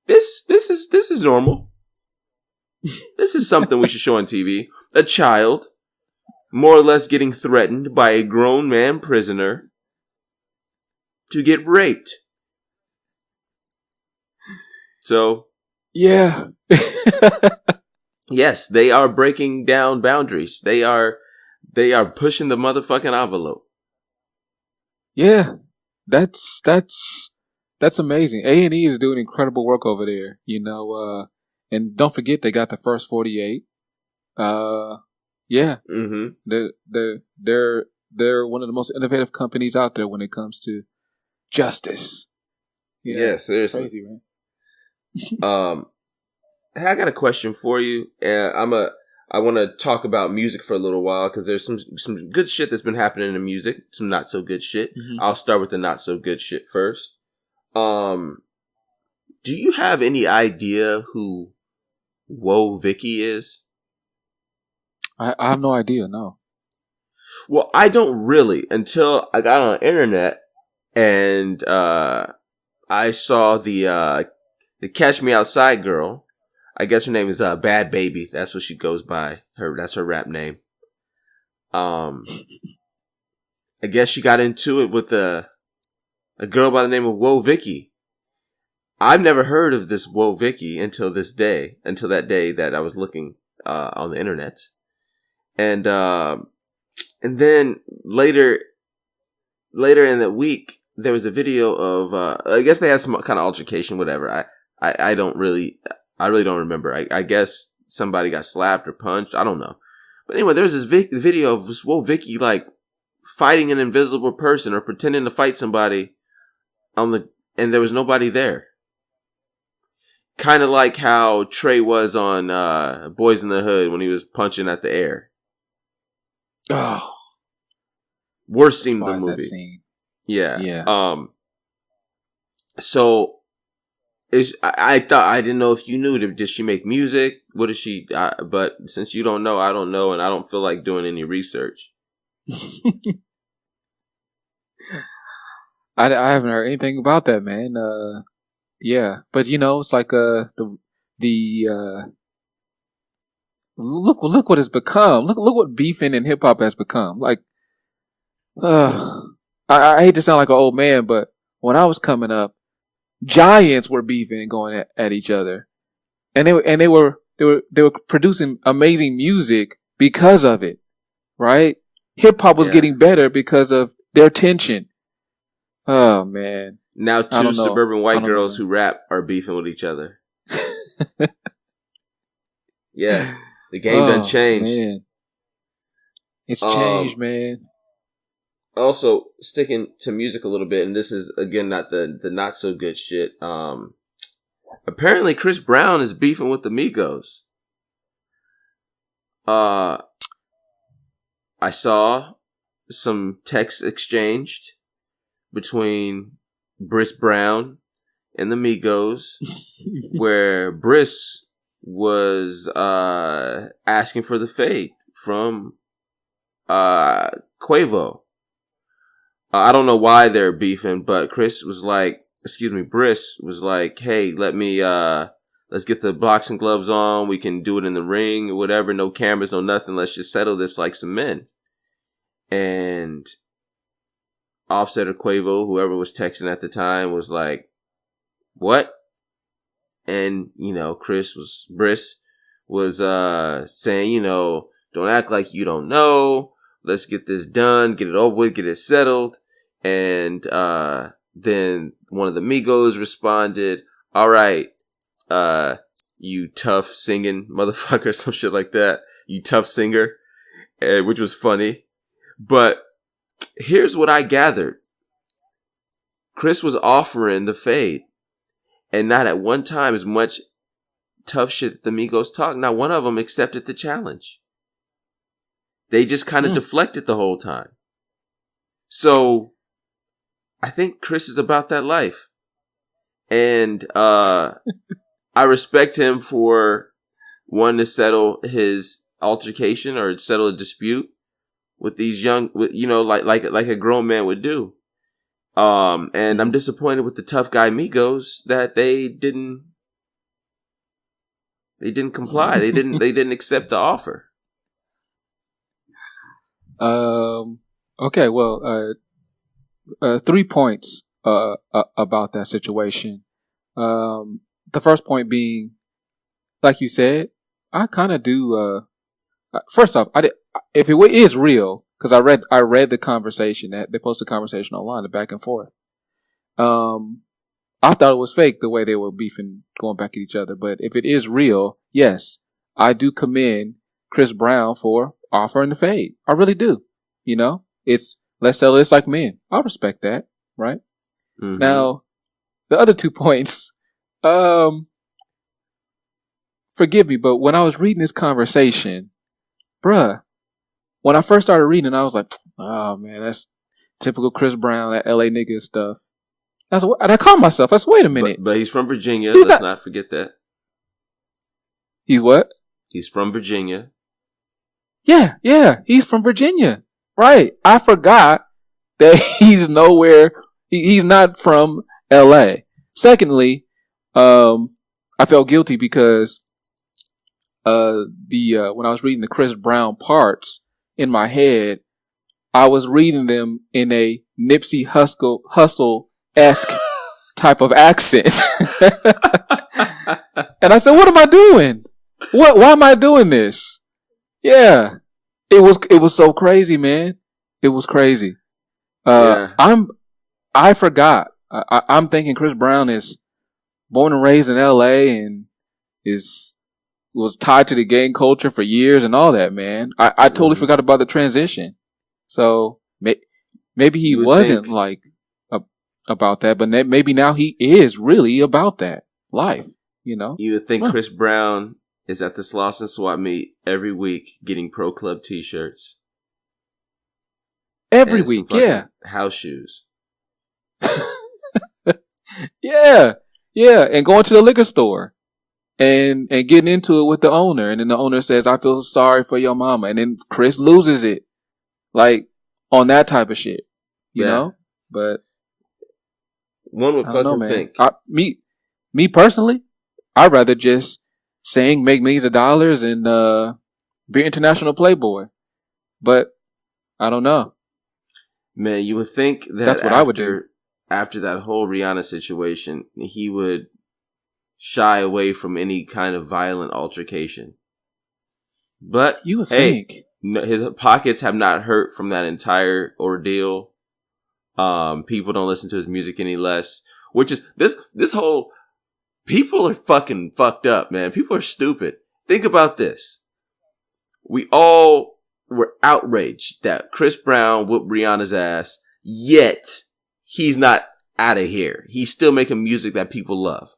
This is normal. This is something we should show on TV. A child, more or less getting threatened by a grown man prisoner to get raped. So, yeah. Yes, they are breaking down boundaries. They are pushing the motherfucking envelope. Yeah. That's amazing. A&E is doing incredible work over there, and don't forget they got the first 48. Yeah. Mm-hmm. They're one of the most innovative companies out there when it comes to justice. Yeah, seriously. Crazy, man. Hey, I got a question for you. I want to talk about music for a little while because there's some good shit that's been happening in music, some not so good shit. Mm-hmm. I'll start with the not so good shit first. Do you have any idea who Whoa Vicky is? I have no idea. No. Well, I don't really until I got on the internet and I saw the Catch Me Outside girl. I guess her name is Bad Baby. That's what she goes by. That's her rap name. I guess she got into it with a girl by the name of Whoa Vicky. I've never heard of this Whoa Vicky until that day that I was looking on the internet. And then later in the week, there was a video of, I guess they had some kind of altercation, whatever. I really don't remember. I guess somebody got slapped or punched. I don't know. But anyway, there's this video of Whoa Vicky, like, fighting an invisible person or pretending to fight somebody and there was nobody there. Kind of like how Trey was on Boys in the Hood when he was punching at the air. Oh. Worst scene of the movie. That scene. Yeah. So I thought, I didn't know if you knew. Did she make music? What is she? But since you don't know, I don't know, and I don't feel like doing any research. I haven't heard anything about that, man. Yeah, but it's like look what it's become. Look what beefing in hip hop has become. Like, I hate to sound like an old man, but when I was coming up, giants were beefing and going at each other, and they were producing amazing music because of it, right? Hip hop was getting better because of their tension. Oh man! Now two suburban white girls who rap are beefing with each other. Yeah, the game done changed. Man. It's changed, man. Also, sticking to music a little bit, and this is again not the not so good shit. Apparently, Chris Brown is beefing with the Migos. I saw some texts exchanged between Briss Brown and the Migos, where Briss was asking for the fade from Quavo. I don't know why they're beefing, but Briss was like, hey, let's get the boxing gloves on. We can do it in the ring or whatever. No cameras, no nothing. Let's just settle this like some men. And Offset or Quavo, whoever was texting at the time, was like, "What?" And Chris was saying, "Don't act like you don't know. Let's get this done, get it over with, get it settled." And then one of the Migos responded, "All right, you tough singing motherfucker," some shit like that. "You tough singer," which was funny. But here's what I gathered. Chris was offering the fade, and not at one time as much tough shit that the Migos talk. Not one of them accepted the challenge. They just kind of deflected the whole time. So I think Chris is about that life. And I respect him for wanting to settle his altercation or settle a dispute with these young, like a grown man would do. And I'm disappointed with the tough guy Migos that they didn't comply. They didn't accept the offer. Okay. Well, 3 points about that situation. The first point being, like you said, I kind of do. First off, if it is real, because I read the conversation that they posted a conversation online, the back and forth. I thought it was fake the way they were beefing, going back at each other. But if it is real, yes, I do commend Chris Brown for offering the fade. I really do. It's let's settle this like men. I respect that, right? Mm-hmm. Now, the other 2 points. Forgive me, but when I was reading this conversation, bruh, when I first started reading, I was like, "Oh man, that's typical Chris Brown, that LA nigga stuff." And I called myself. I said, "Wait a minute." But he's from Virginia. Let's not forget that. He's what? He's from Virginia. Yeah, he's from Virginia. Right. I forgot that he's nowhere. He's not from LA. Secondly, I felt guilty because when I was reading the Chris Brown parts in my head, I was reading them in a Nipsey Hussle-esque type of accent. And I said, "What am I doing? Why am I doing this?" Yeah. It was so crazy, man. It was crazy. I forgot. I'm thinking Chris Brown is born and raised in LA and was tied to the gang culture for years and all that, man. I totally forgot about the transition. So maybe he wasn't about that, but maybe now he is really about that life, You would think Chris Brown is at the Slauson swap meet every week getting Pro Club t-shirts. Every week, yeah. House shoes. Yeah. And going to the liquor store and getting into it with the owner. And then the owner says, "I feel sorry for your mama." And then Chris loses it. Like, on that type of shit. You know? But one would fucking think. Me personally, I'd rather just sing, make millions of dollars, and be an international playboy. But I don't know. Man, you would think that that's what I would do. After that whole Rihanna situation, he would shy away from any kind of violent altercation. But you would think his pockets have not hurt from that entire ordeal. People don't listen to his music any less. Which is this whole. People are fucking fucked up, man. People are stupid. Think about this. We all were outraged that Chris Brown whooped Rihanna's ass, yet he's not out of here. He's still making music that people love.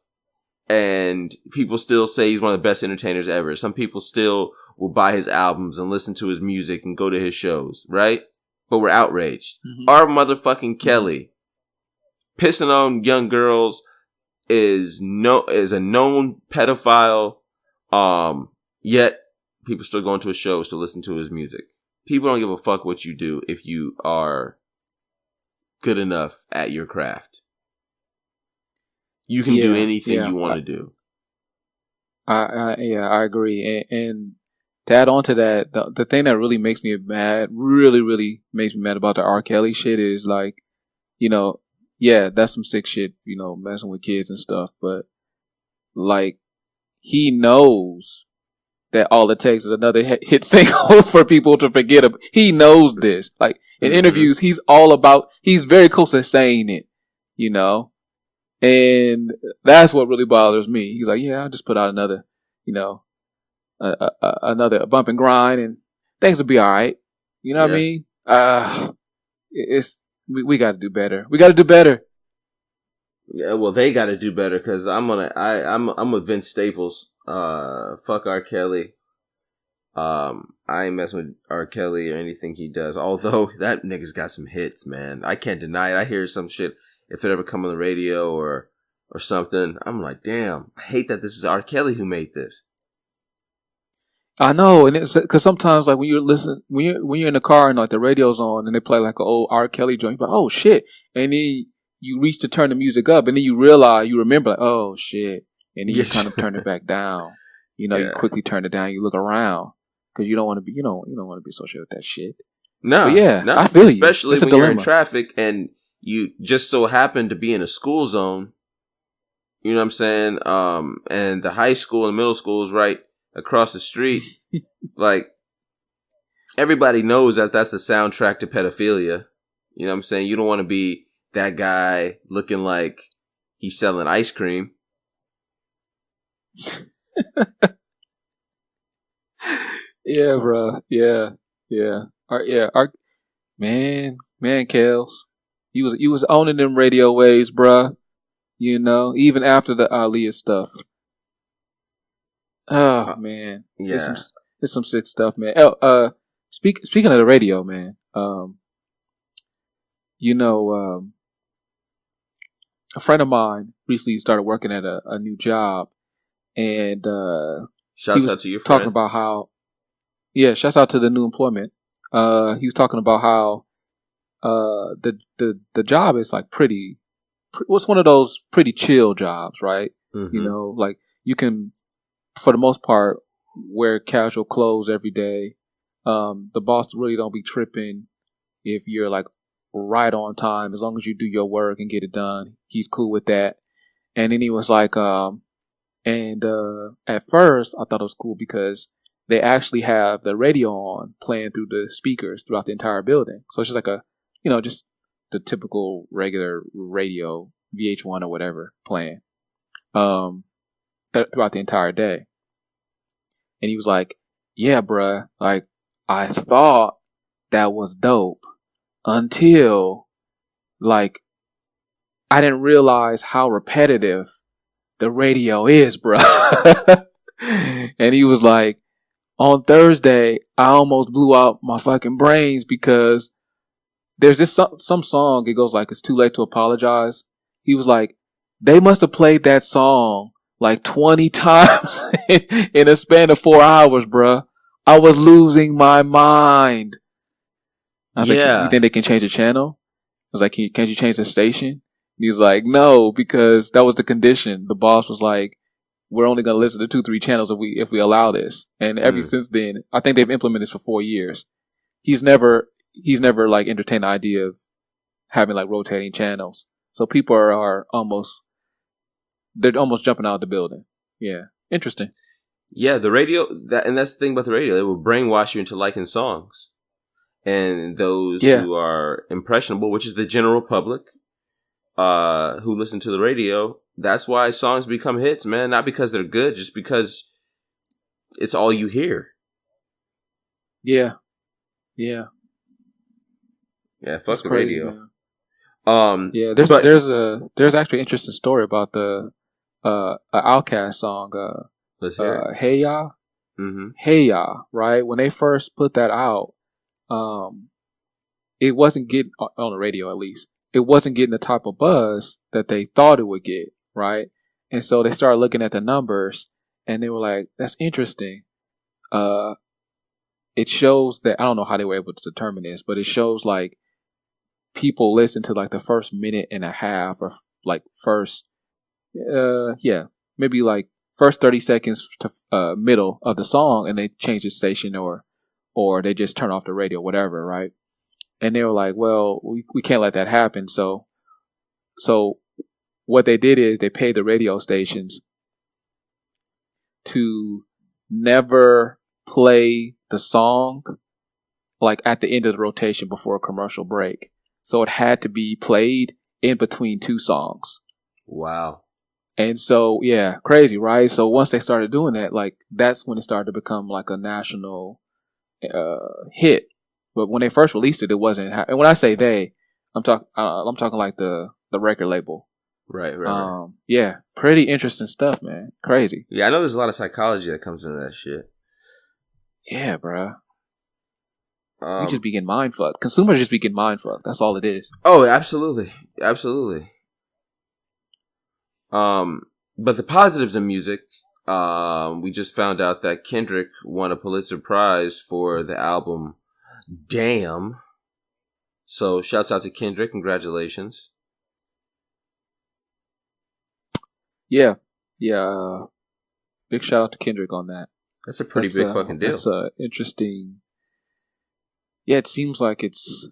And people still say he's one of the best entertainers ever. Some people still will buy his albums and listen to his music and go to his shows, right? But we're outraged. Mm-hmm. Our motherfucking Kelly pissing on young girls is a known pedophile, yet people still going to his shows to listen to his music. People don't give a fuck what you do if you are good enough at your craft. You can do anything you want to do. I agree. And to add on to that, the thing that really makes me mad, really makes me mad about the R. Kelly shit is like, you know, yeah, that's some sick shit, you know, messing with kids and stuff. But like, he knows that all it takes is another hit single for people to forget him. He knows this. Like in interviews, he's very close to saying it, you know, and that's what really bothers me. He's like, yeah, I'll just put out another, you know, another bump and grind, and things will be all right. You know what I mean? We got to do better. We got to do better. Yeah, well, they got to do better because I'm with Vince Staples. Fuck R. Kelly. I ain't messing with R. Kelly or anything he does. Although that nigga's got some hits, man. I can't deny it. I hear some shit if it ever come on the radio or something. I'm like, damn, I hate that this is R. Kelly who made this. I know, and it's because sometimes like when you're in the car and like the radio's on and they play like an old R. Kelly joint, you're like, oh shit, and then you reach to turn the music up, and then you remember like, oh shit, and then you kind of turn it back down. You know, you quickly turn it down. You look around because you don't want to be, you don't want to be associated with that shit. No, but yeah, I feel you. Especially when you're in traffic and you just so happen to be in a school zone. You know what I'm saying? And the high school and middle school is right across the street. Like, everybody knows that that's the soundtrack to pedophilia. You know what I'm saying? You don't want to be that guy looking like he's selling ice cream. Yeah, bro. Yeah. Man, Kels. You was owning them radio waves, bruh. You know, even after the Aaliyah stuff. Oh man, yeah, it's some sick stuff, man. Speaking of the radio, man. You know, a friend of mine recently started working at a new job, and shouts out to your friend. Talking about how, shouts out to the new employment. He was talking about how the job is like what's one of those pretty chill jobs, right? Mm-hmm. You know, like you can, for the most part, wear casual clothes every day. The boss really don't be tripping if you're like right on time, as long as you do your work and get it done. He's cool with that. And then he was like, at first I thought it was cool because they actually have the radio on playing through the speakers throughout the entire building. So it's just like just the typical regular radio, VH1 or whatever, playing throughout the entire day. And he was like, yeah, bruh, like, I thought that was dope until, like, I didn't realize how repetitive the radio is, bruh. And he was like, on Thursday, I almost blew out my fucking brains because there's this some song, it goes like, it's too late to apologize. He was like, they must have played that song like 20 times in a span of 4 hours, bruh. I was losing my mind. I was like, you think they can change the channel? I was like, can't you change the station? And he was like, no, because that was the condition. The boss was like, we're only going to listen to 2-3 channels if we allow this. And ever since then, I think they've implemented this for 4 years. He's never like entertained the idea of having like rotating channels. So people are almost jumping out of the building. Yeah. Interesting. Yeah, the radio, and that's the thing about the radio. It will brainwash you into liking songs. And those who are impressionable, which is the general public, who listen to the radio, that's why songs become hits, man. Not because they're good, just because it's all you hear. Yeah. Yeah, fuck the radio. Man. There's actually an interesting story about the Outkast song, Let's hear it. Hey Ya. Mm-hmm. Hey Ya, right? When they first put that out, it wasn't getting, on the radio at least, it wasn't getting the type of buzz that they thought it would get, right? And so they started looking at the numbers and they were like, that's interesting. It shows that, I don't know how they were able to determine this, but it shows like people listen to like the first minute and a half or like maybe like first 30 seconds to middle of the song, and they change the station or they just turn off the radio, whatever, right? And they were like, well, we can't let that happen. So So what they did is they paid the radio stations to never play the song like at the end of the rotation before a commercial break. So it had to be played in between two songs. Wow. And so, yeah, crazy, right? So once they started doing that, like that's when it started to become like a national hit. But when they first released it, it wasn't. And when I say they, I'm talking like the record label. Right. Yeah, pretty interesting stuff, man. Crazy. Yeah, I know there's a lot of psychology that comes into that shit. Yeah, bruh. We just be getting mind fucked. Consumers just be getting mind fucked. That's all it is. Oh, absolutely. But the positives in music, we just found out that Kendrick won a Pulitzer Prize for the album Damn. So shouts out to Kendrick. Congratulations. Yeah. Big shout out to Kendrick on that. That's a pretty big fucking deal. That's interesting. Yeah, it seems like it's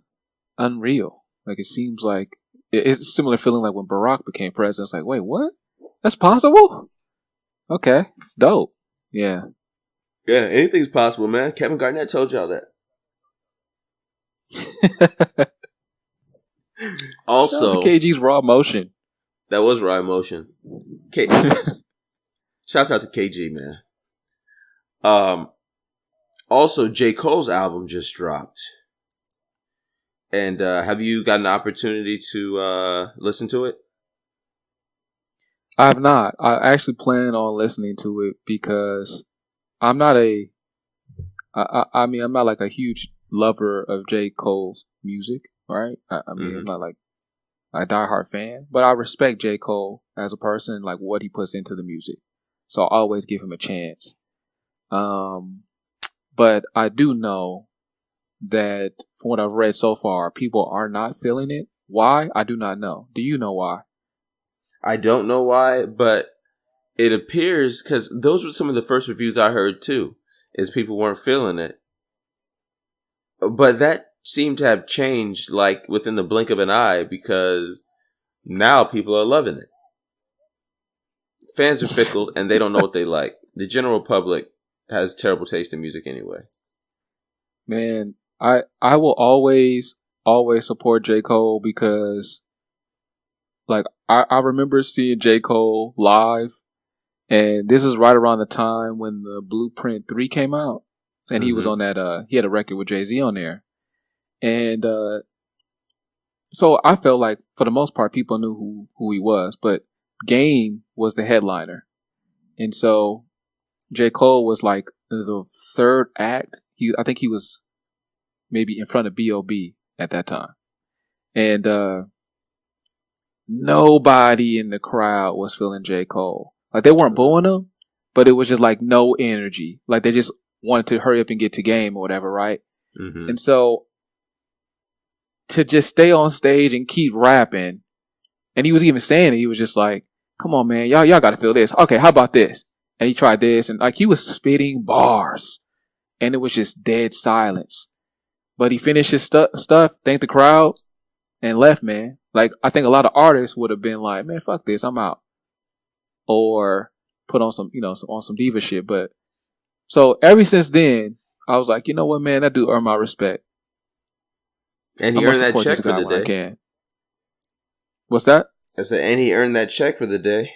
unreal. Like it seems like it's a similar feeling like when Barack became president. It's like, wait, what? That's possible? Okay, it's dope. Yeah. Yeah, anything's possible, man. Kevin Garnett told y'all that. Also, KG's Raw Emotion. That was Raw Emotion. Shouts out to KG, man. Also, J. Cole's album just dropped. And have you got an opportunity to listen to it? I have not. I actually plan on listening to it because I'm not I'm not like a huge lover of J. Cole's music, right? I'm not like a diehard fan, but I respect J. Cole as a person and like what he puts into the music. So I'll always give him a chance. But I do know that from what I've read so far, people are not feeling it. Why? I do not know. Do you know why? I don't know why, but it appears, because those were some of the first reviews I heard too, is people weren't feeling it. But that seemed to have changed like within the blink of an eye, because now people are loving it. Fans are fickle and they don't know what they like. The general public has terrible taste in music anyway. Man, I will always support J. Cole because like I remember seeing J. Cole live, and this is right around the time when the Blueprint 3 came out, and he was on that he had a record with Jay-Z on there. And so I felt like for the most part people knew who he was, but Game was the headliner. And so J. Cole was like the third act. I think he was maybe in front of B.O.B. at that time. And nobody in the crowd was feeling J. Cole. Like they weren't booing him, but it was just like no energy. Like they just wanted to hurry up and get to Game or whatever, right? Mm-hmm. And so to just stay on stage and keep rapping, and he was even saying it, he was just like, come on, man, y'all gotta feel this. Okay, how about this? And he tried this, and like he was spitting bars, and it was just dead silence. But he finished his stuff, thanked the crowd, and left, man. Like, I think a lot of artists would have been like, man, fuck this, I'm out. Or put on some, on some diva shit. But, so ever since then, I was like, you know what, man, that dude earned my respect. And he earned that check for the day. I can. What's that? I said, and he earned that check for the day.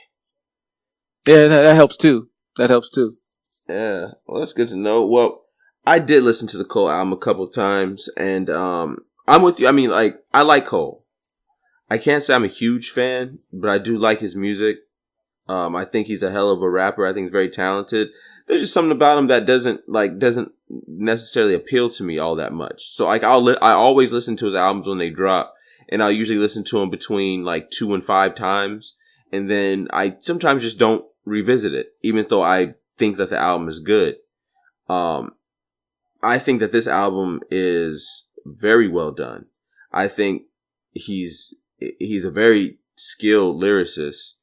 Yeah, that helps too. Yeah, well, that's good to know. Well, I did listen to the Cole album a couple times, and I'm with you. I mean, like, I like Cole. I can't say I'm a huge fan, but I do like his music. I think he's a hell of a rapper. I think he's very talented. There's just something about him that doesn't necessarily appeal to me all that much. So like I always listen to his albums when they drop, and I'll usually listen to them between like 2 and 5 times, and then I sometimes just don't revisit it, even though I think that the album is good. I think that this album is very well done. I think he's a very skilled lyricist.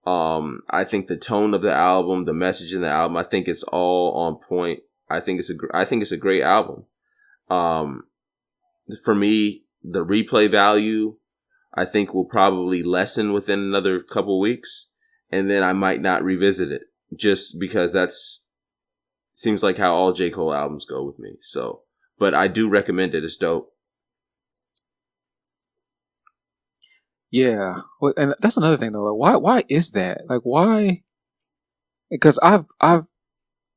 I think the tone of the album, the message in the album, I think it's all on point. I think it's a great album. For me, the replay value I think will probably lessen within another couple weeks, and then I might not revisit it just because that's seems like how all J. Cole albums go with me. So, but I do recommend it. It's dope. Yeah, well, and that's another thing though. Like, why is that? Like, why? Because I've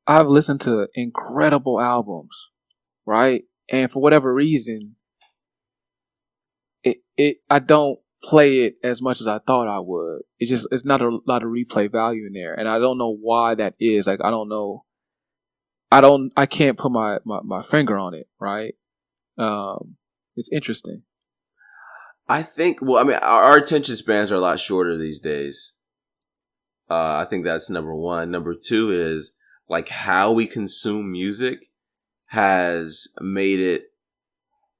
listened to incredible albums, right? And for whatever reason, I don't play it as much as I thought I would. It's not a lot of replay value in there, and I don't know why that is. Like, I don't know. I can't put my finger on it, right? It's interesting. I think, well, I mean, our attention spans are a lot shorter these days. I think that's number one. Number two is like how we consume music has made it,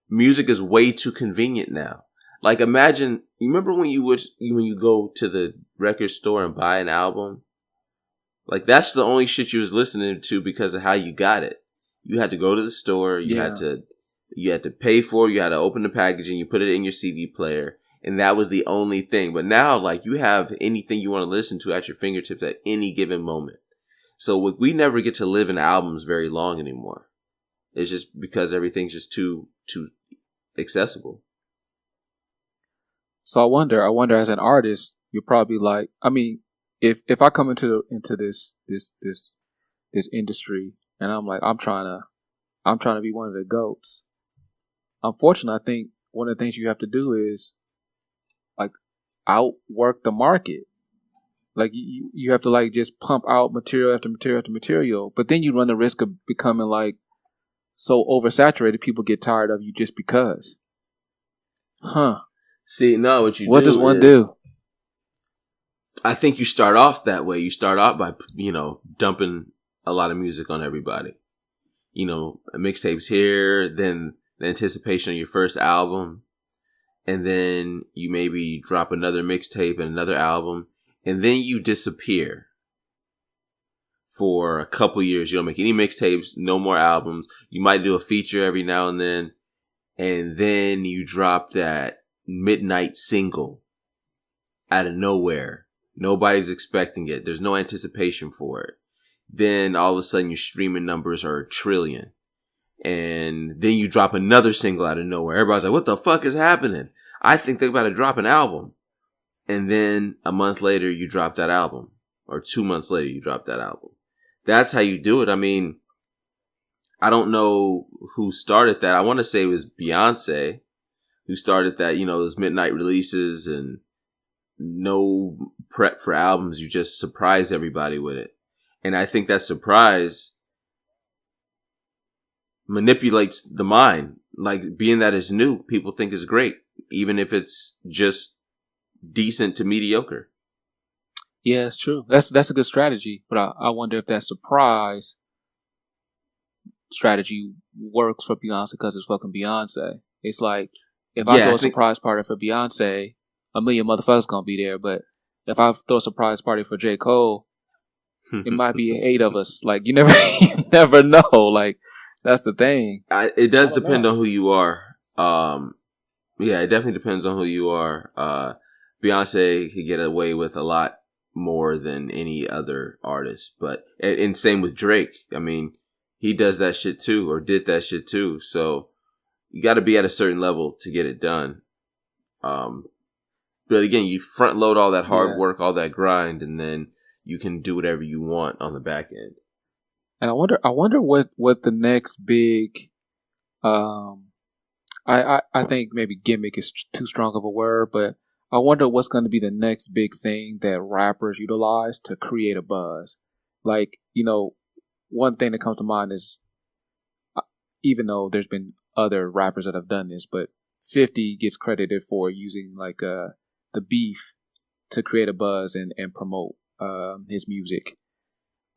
music is way too convenient now. Like imagine, you remember when you go to the record store and buy an album? Like that's the only shit you was listening to because of how you got it. You had to go to the store, you had to pay for it, you had to open the packaging, you put it in your CD player, and that was the only thing. But now, like, you have anything you want to listen to at your fingertips at any given moment. So we never get to live in albums very long anymore. It's just because everything's just too accessible. So I wonder as an artist, you're probably like, I mean, if I come into this industry and I'm like, I'm trying to be one of the GOATs. Unfortunately, I think one of the things you have to do is like outwork the market. Like you have to like just pump out material after material after material, but then you run the risk of becoming like so oversaturated people get tired of you just because. Huh. See, no, what does one do? I think you start off that way. You start off by, dumping a lot of music on everybody. Mixtapes here, then the anticipation of your first album, and then you maybe drop another mixtape and another album, and then you disappear for a couple years. You don't make any mixtapes, no more albums. You might do a feature every now and then you drop that midnight single out of nowhere. Nobody's expecting it. There's no anticipation for it. Then all of a sudden your streaming numbers are 1 trillion. And then you drop another single out of nowhere. Everybody's like, what the fuck is happening? I think they're about to drop an album. And then a month later you drop that album. Or 2 months later you drop that album. That's how you do it. I mean, I don't know who started that. I want to say it was Beyonce who started that, those midnight releases and no prep for albums. You just surprise everybody with it. And I think that surprise manipulates the mind. Like, being that it's new, people think it's great, even if it's just decent to mediocre. Yeah, it's true. That's a good strategy, but I wonder if that surprise strategy works for Beyonce because it's fucking Beyonce. It's like, if I throw a surprise party for Beyonce, 1 million motherfuckers gonna be there. But if I throw a surprise party for J. Cole, it might be 8 of us. Like, you never know. Like, that's the thing. It does depend on who you are. Yeah, it definitely depends on who you are. Beyonce could get away with a lot more than any other artist, and same with Drake. I mean, he does that shit too, or did that shit too. So you got to be at a certain level to get it done. But again, you front load all that hard work, all that grind, and then you can do whatever you want on the back end. And I wonder what the next big, I think maybe gimmick is too strong of a word, but I wonder what's going to be the next big thing that rappers utilize to create a buzz. Like, one thing that comes to mind is, even though there's been other rappers that have done this, but 50 gets credited for using like the beef to create a buzz and promote his music.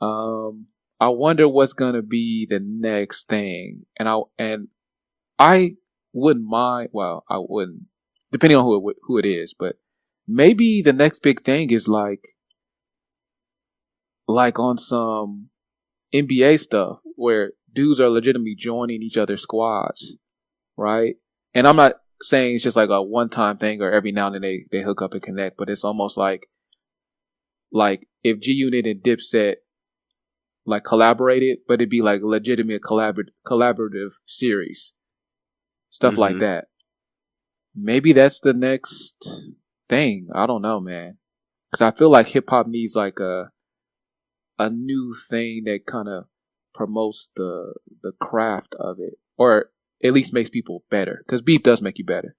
I wonder what's gonna be the next thing, and I wouldn't mind. Well, I wouldn't, depending on who it is, but maybe the next big thing is like on some NBA stuff where dudes are legitimately joining each other's squads, right? And I'm not saying it's just like a one-time thing or every now and then they hook up and connect, but it's almost like if G Unit and Dipset like collaborated, but it'd be like legitimate collaborative series, stuff like that. Maybe that's the next thing. I don't know, man, because I feel like hip hop needs like a new thing that kind of promotes the craft of it, or at least makes people better. Because beef does make you better.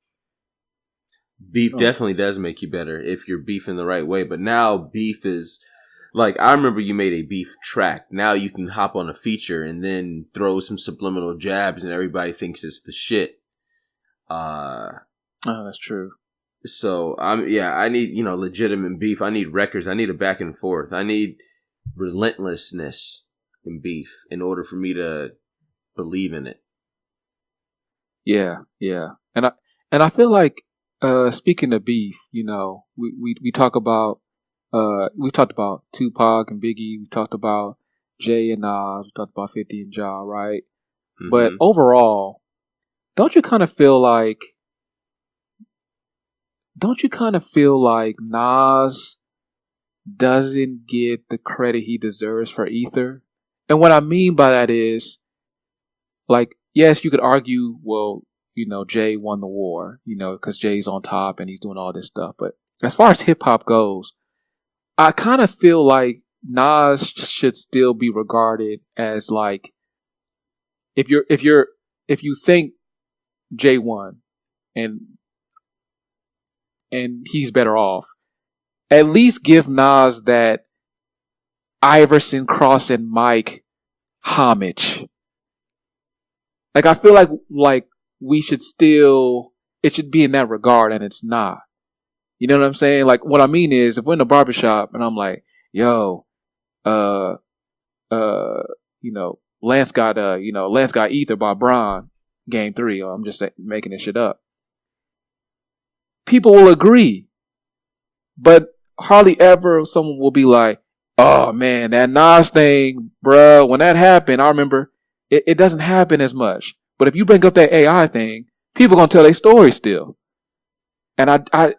Beef definitely does make you better if you're beefing the right way. But now beef is like, I remember you made a beef track. Now you can hop on a feature and then throw some subliminal jabs, and everybody thinks it's the shit. Oh, that's true. So I need legitimate beef. I need records. I need a back and forth. I need relentlessness in beef in order for me to believe in it. Yeah. And I feel like speaking of beef, we talk about we talked about Tupac and Biggie, we talked about Jay and Nas, we talked about 50 and Ja, right? Mm-hmm. But overall, don't you kind of feel like Nas doesn't get the credit he deserves for Ether? And what I mean by that is, like, yes, you could argue, well, Jay won the war, because Jay's on top and he's doing all this stuff. But as far as hip hop goes, I kind of feel like Nas should still be regarded as like, if you think Jay won and he's better off, at least give Nas that Iverson, Cross, and Mike homage. Like, I feel like we should still, it should be in that regard, and it's not. You know what I'm saying? Like, what I mean is, if we're in the barbershop and I'm like, yo, Lance got Ether by Bron game 3, or I'm just making this shit up. People will agree, but hardly ever someone will be like, oh man, that Nas thing, bruh, when that happened, I remember it doesn't happen as much. But if you bring up that AI thing, people gonna tell their story still. And I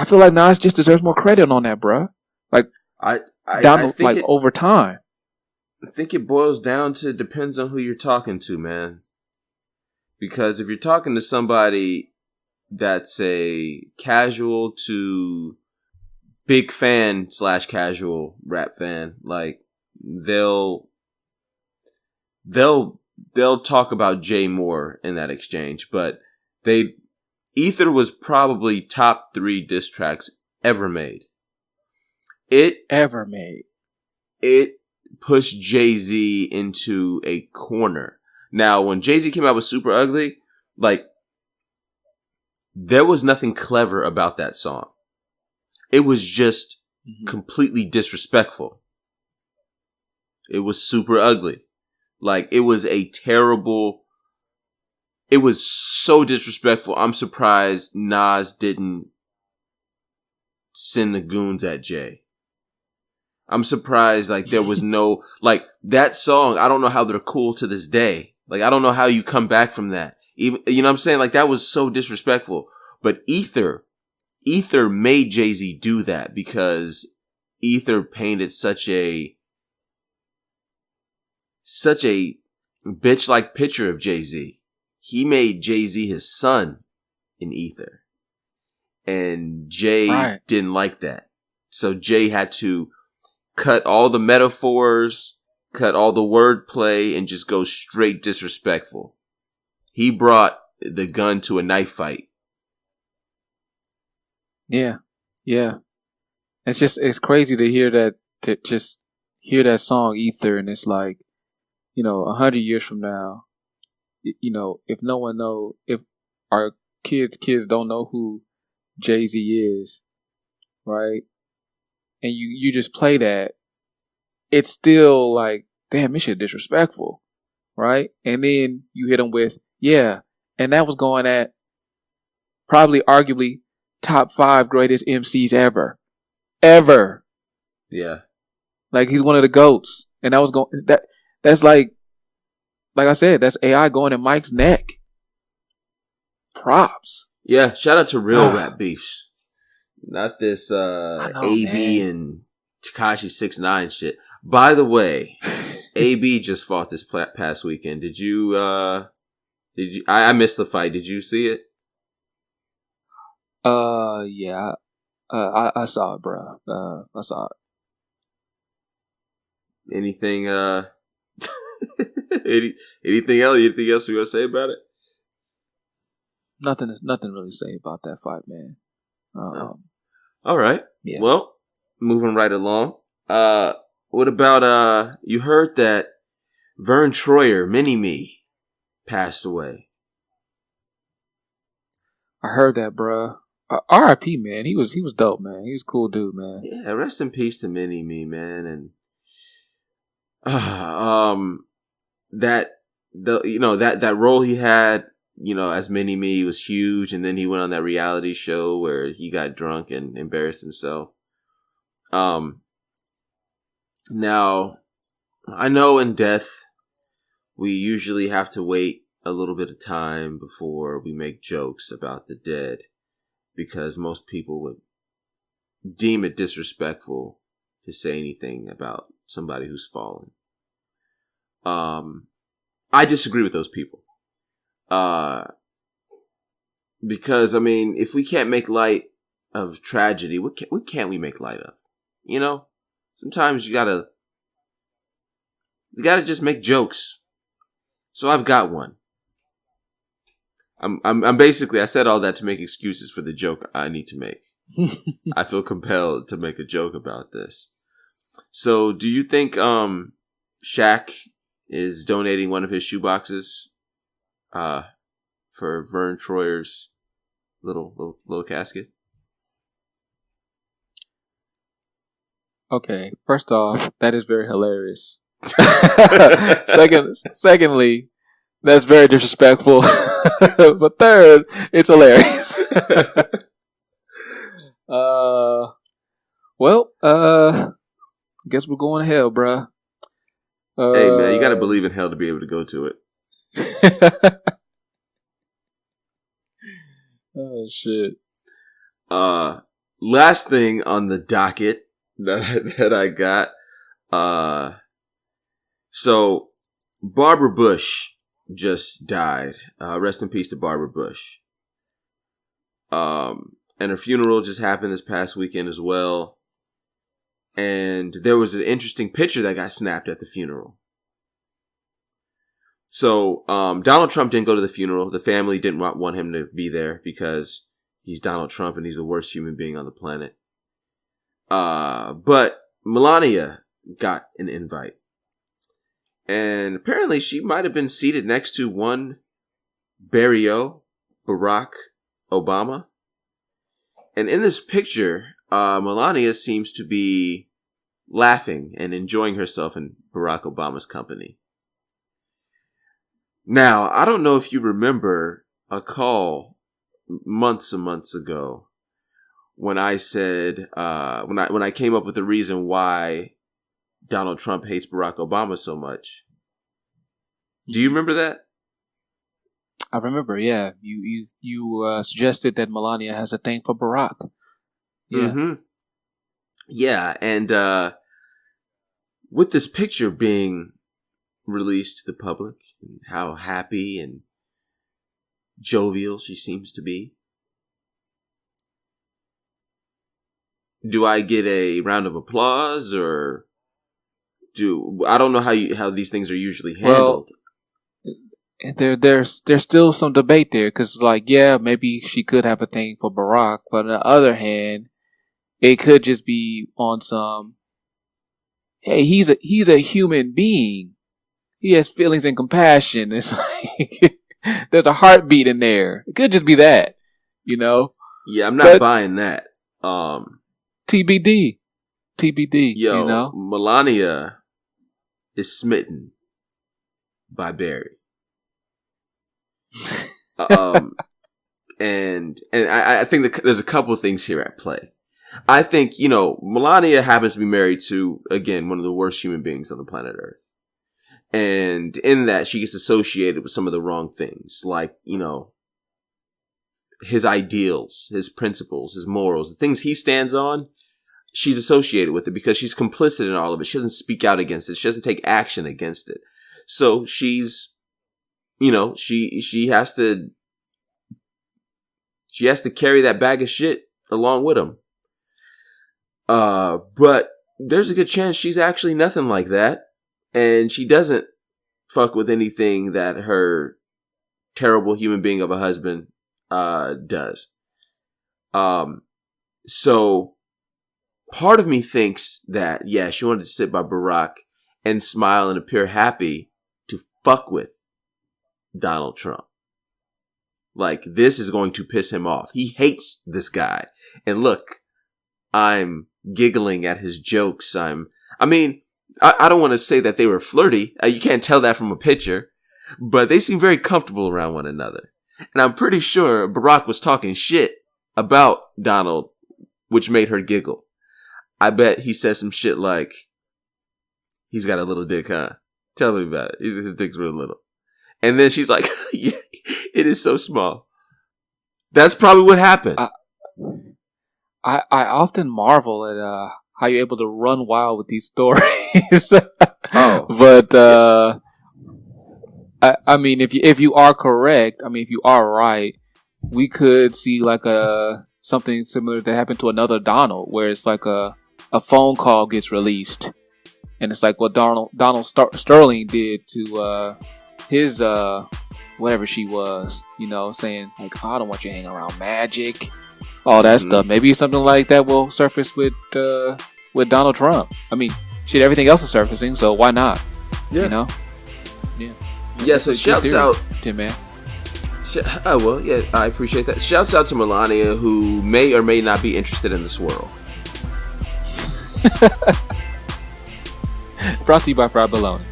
feel like Nas just deserves more credit on that, bruh. Like, over time. I think it boils down to, depends on who you're talking to, man. Because if you're talking to somebody that's a casual to big fan / casual rap fan, like, they'll talk about Jay more in that exchange, but Ether was probably top 3 diss tracks ever made. It pushed Jay-Z into a corner. Now, when Jay-Z came out with Super Ugly, like, there was nothing clever about that song. It was just completely disrespectful. It was super ugly. Like, it was it was so disrespectful. I'm surprised Nas didn't send the goons at Jay. I'm surprised, like, there was no, like, that song, I don't know how they're cool to this day. Like, I don't know how you come back from that. Even, you know what I'm saying? Like, that was so disrespectful. But Ether made Jay-Z do that, because Ether painted such a bitch-like picture of Jay-Z. He made Jay-Z his son in Ether. And Jay didn't like that. So Jay had to cut all the metaphors, cut all the wordplay, and just go straight disrespectful. He brought the gun to a knife fight. Yeah. It's crazy to hear that, to just hear that song Ether, and it's like, 100 years from now, if no one know, if our kids don't know who Jay-Z is, right? And you just play that, it's still like, damn, this shit disrespectful, right? And then you hit them with, and that was going at probably arguably top 5 greatest MCs ever. Yeah. Like, he's one of the GOATs. And that was that's like I said, that's AI going in Mike's neck. props. Yeah, shout out to real rap beefs. Not this know, AB man. and Tekashi 6ix9ine shit. By the way, AB just fought this past weekend. Did you I missed the fight. Did you see it? Yeah. I saw it, bro. I saw it. Anything anything else you want to say about it? Nothing really to say about that fight, man. No. All right. Yeah. Well, moving right along. What about you heard that Vern Troyer, Mini-Me, passed away? I heard that, bro. R.I.P. man. He was dope, man. He was a cool dude, man. Yeah, rest in peace to Mini-Me, man. And that role he had, as Mini-Me was huge, and then he went on that reality show where he got drunk and embarrassed himself. Now, I know in death, we usually have to wait a little bit of time before we make jokes about the dead, because most people would deem it disrespectful to say anything about somebody who's fallen. I disagree with those people. Because, I mean, if we can't make light of tragedy, what can't we make light of? Sometimes you gotta just make jokes. So I've got one. I'm basically, I said all that to make excuses for the joke I need to make. I feel compelled to make a joke about this. So, do you think Shaq is donating one of his shoeboxes for Vern Troyer's little casket? Okay, first off, that is very hilarious. Secondly, that's very disrespectful. But third, it's hilarious. Guess we're going to hell, bruh. Hey, man, you gotta believe in hell to be able to go to it. Oh, shit. Last thing on the docket that I got. So Barbara Bush just died. Rest in peace to Barbara Bush. And her funeral just happened this past weekend as well. And there was an interesting picture that got snapped at the funeral. So, Donald Trump didn't go to the funeral. The family didn't want him to be there because he's Donald Trump and he's the worst human being on the planet. But Melania got an invite. And apparently she might have been seated next to one Barack Obama. And in this picture, Melania seems to be laughing and enjoying herself in Barack Obama's company. Now, I don't know if you remember a call months and months ago when I said, when I came up with the reason why Donald Trump hates Barack Obama so much. Do you remember that? I remember, yeah. You suggested that Melania has a thing for Barack. Yeah. Mm-hmm. Yeah, and with this picture being released to the public, and how happy and jovial she seems to be, do I get a round of applause, or I don't know how these things are usually handled. Well, there's still some debate there, because maybe she could have a thing for Barack, but on the other hand, it could just be on some, hey, he's a human being. He has feelings and compassion. It's like there's a heartbeat in there. It could just be that, Yeah, I'm not buying that. TBD. Yo, Melania is smitten by Barry. And I think that there's a couple of things here at play. I think, Melania happens to be married to, again, one of the worst human beings on the planet Earth. And in that, she gets associated with some of the wrong things, like, his ideals, his principles, his morals, the things he stands on, she's associated with it because she's complicit in all of it. She doesn't speak out against it. She doesn't take action against it. So she's, she has to carry that bag of shit along with him. But there's a good chance she's actually nothing like that. And she doesn't fuck with anything that her terrible human being of a husband, does. So part of me thinks that, yeah, she wanted to sit by Barack and smile and appear happy to fuck with Donald Trump. Like, this is going to piss him off. He hates this guy. And look, I'm giggling at his jokes. I don't want to say that they were flirty. You can't tell that from a picture, but they seem very comfortable around one another. And I'm pretty sure Barack was talking shit about Donald, which made her giggle. I bet he said some shit like, he's got a little dick, huh? Tell me about it. His dick's real little. And then she's like, yeah, it is so small. That's probably what happened. I often marvel at how you're able to run wild with these stories. But I mean, if you are correct, if you are right, we could see like something similar that happened to another Donald, where it's like a phone call gets released, and it's like what Donald Sterling did to his whatever she was, saying like, oh, I don't want you hanging around Magic, all that stuff. Maybe something like that will surface with Donald Trump. Shit, everything else is surfacing, so why not? Yeah. Yeah. Yeah. So shouts out, Tim, man. I appreciate that. Shouts out to Melania, who may or may not be interested in the swirl. Brought to you by Fried Bologna.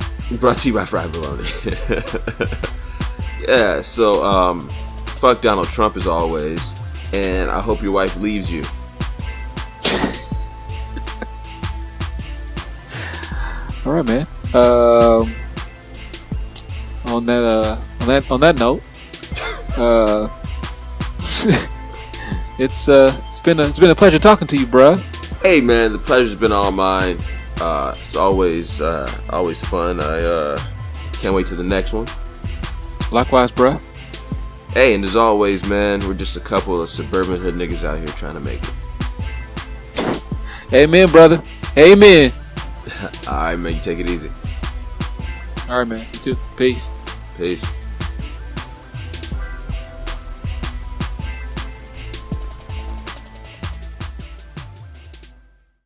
Yeah, so fuck Donald Trump as always, and I hope your wife leaves you. All right, man. On that note, it's been a pleasure talking to you, bruh. Hey, man, the pleasure's been all mine. It's always fun. I can't wait to the next one. Likewise, bruh. Hey, and as always, man, we're just a couple of suburban hood niggas out here trying to make it. Amen, brother. Amen. All right, man, you take it easy. All right, man. You too. Peace. Peace.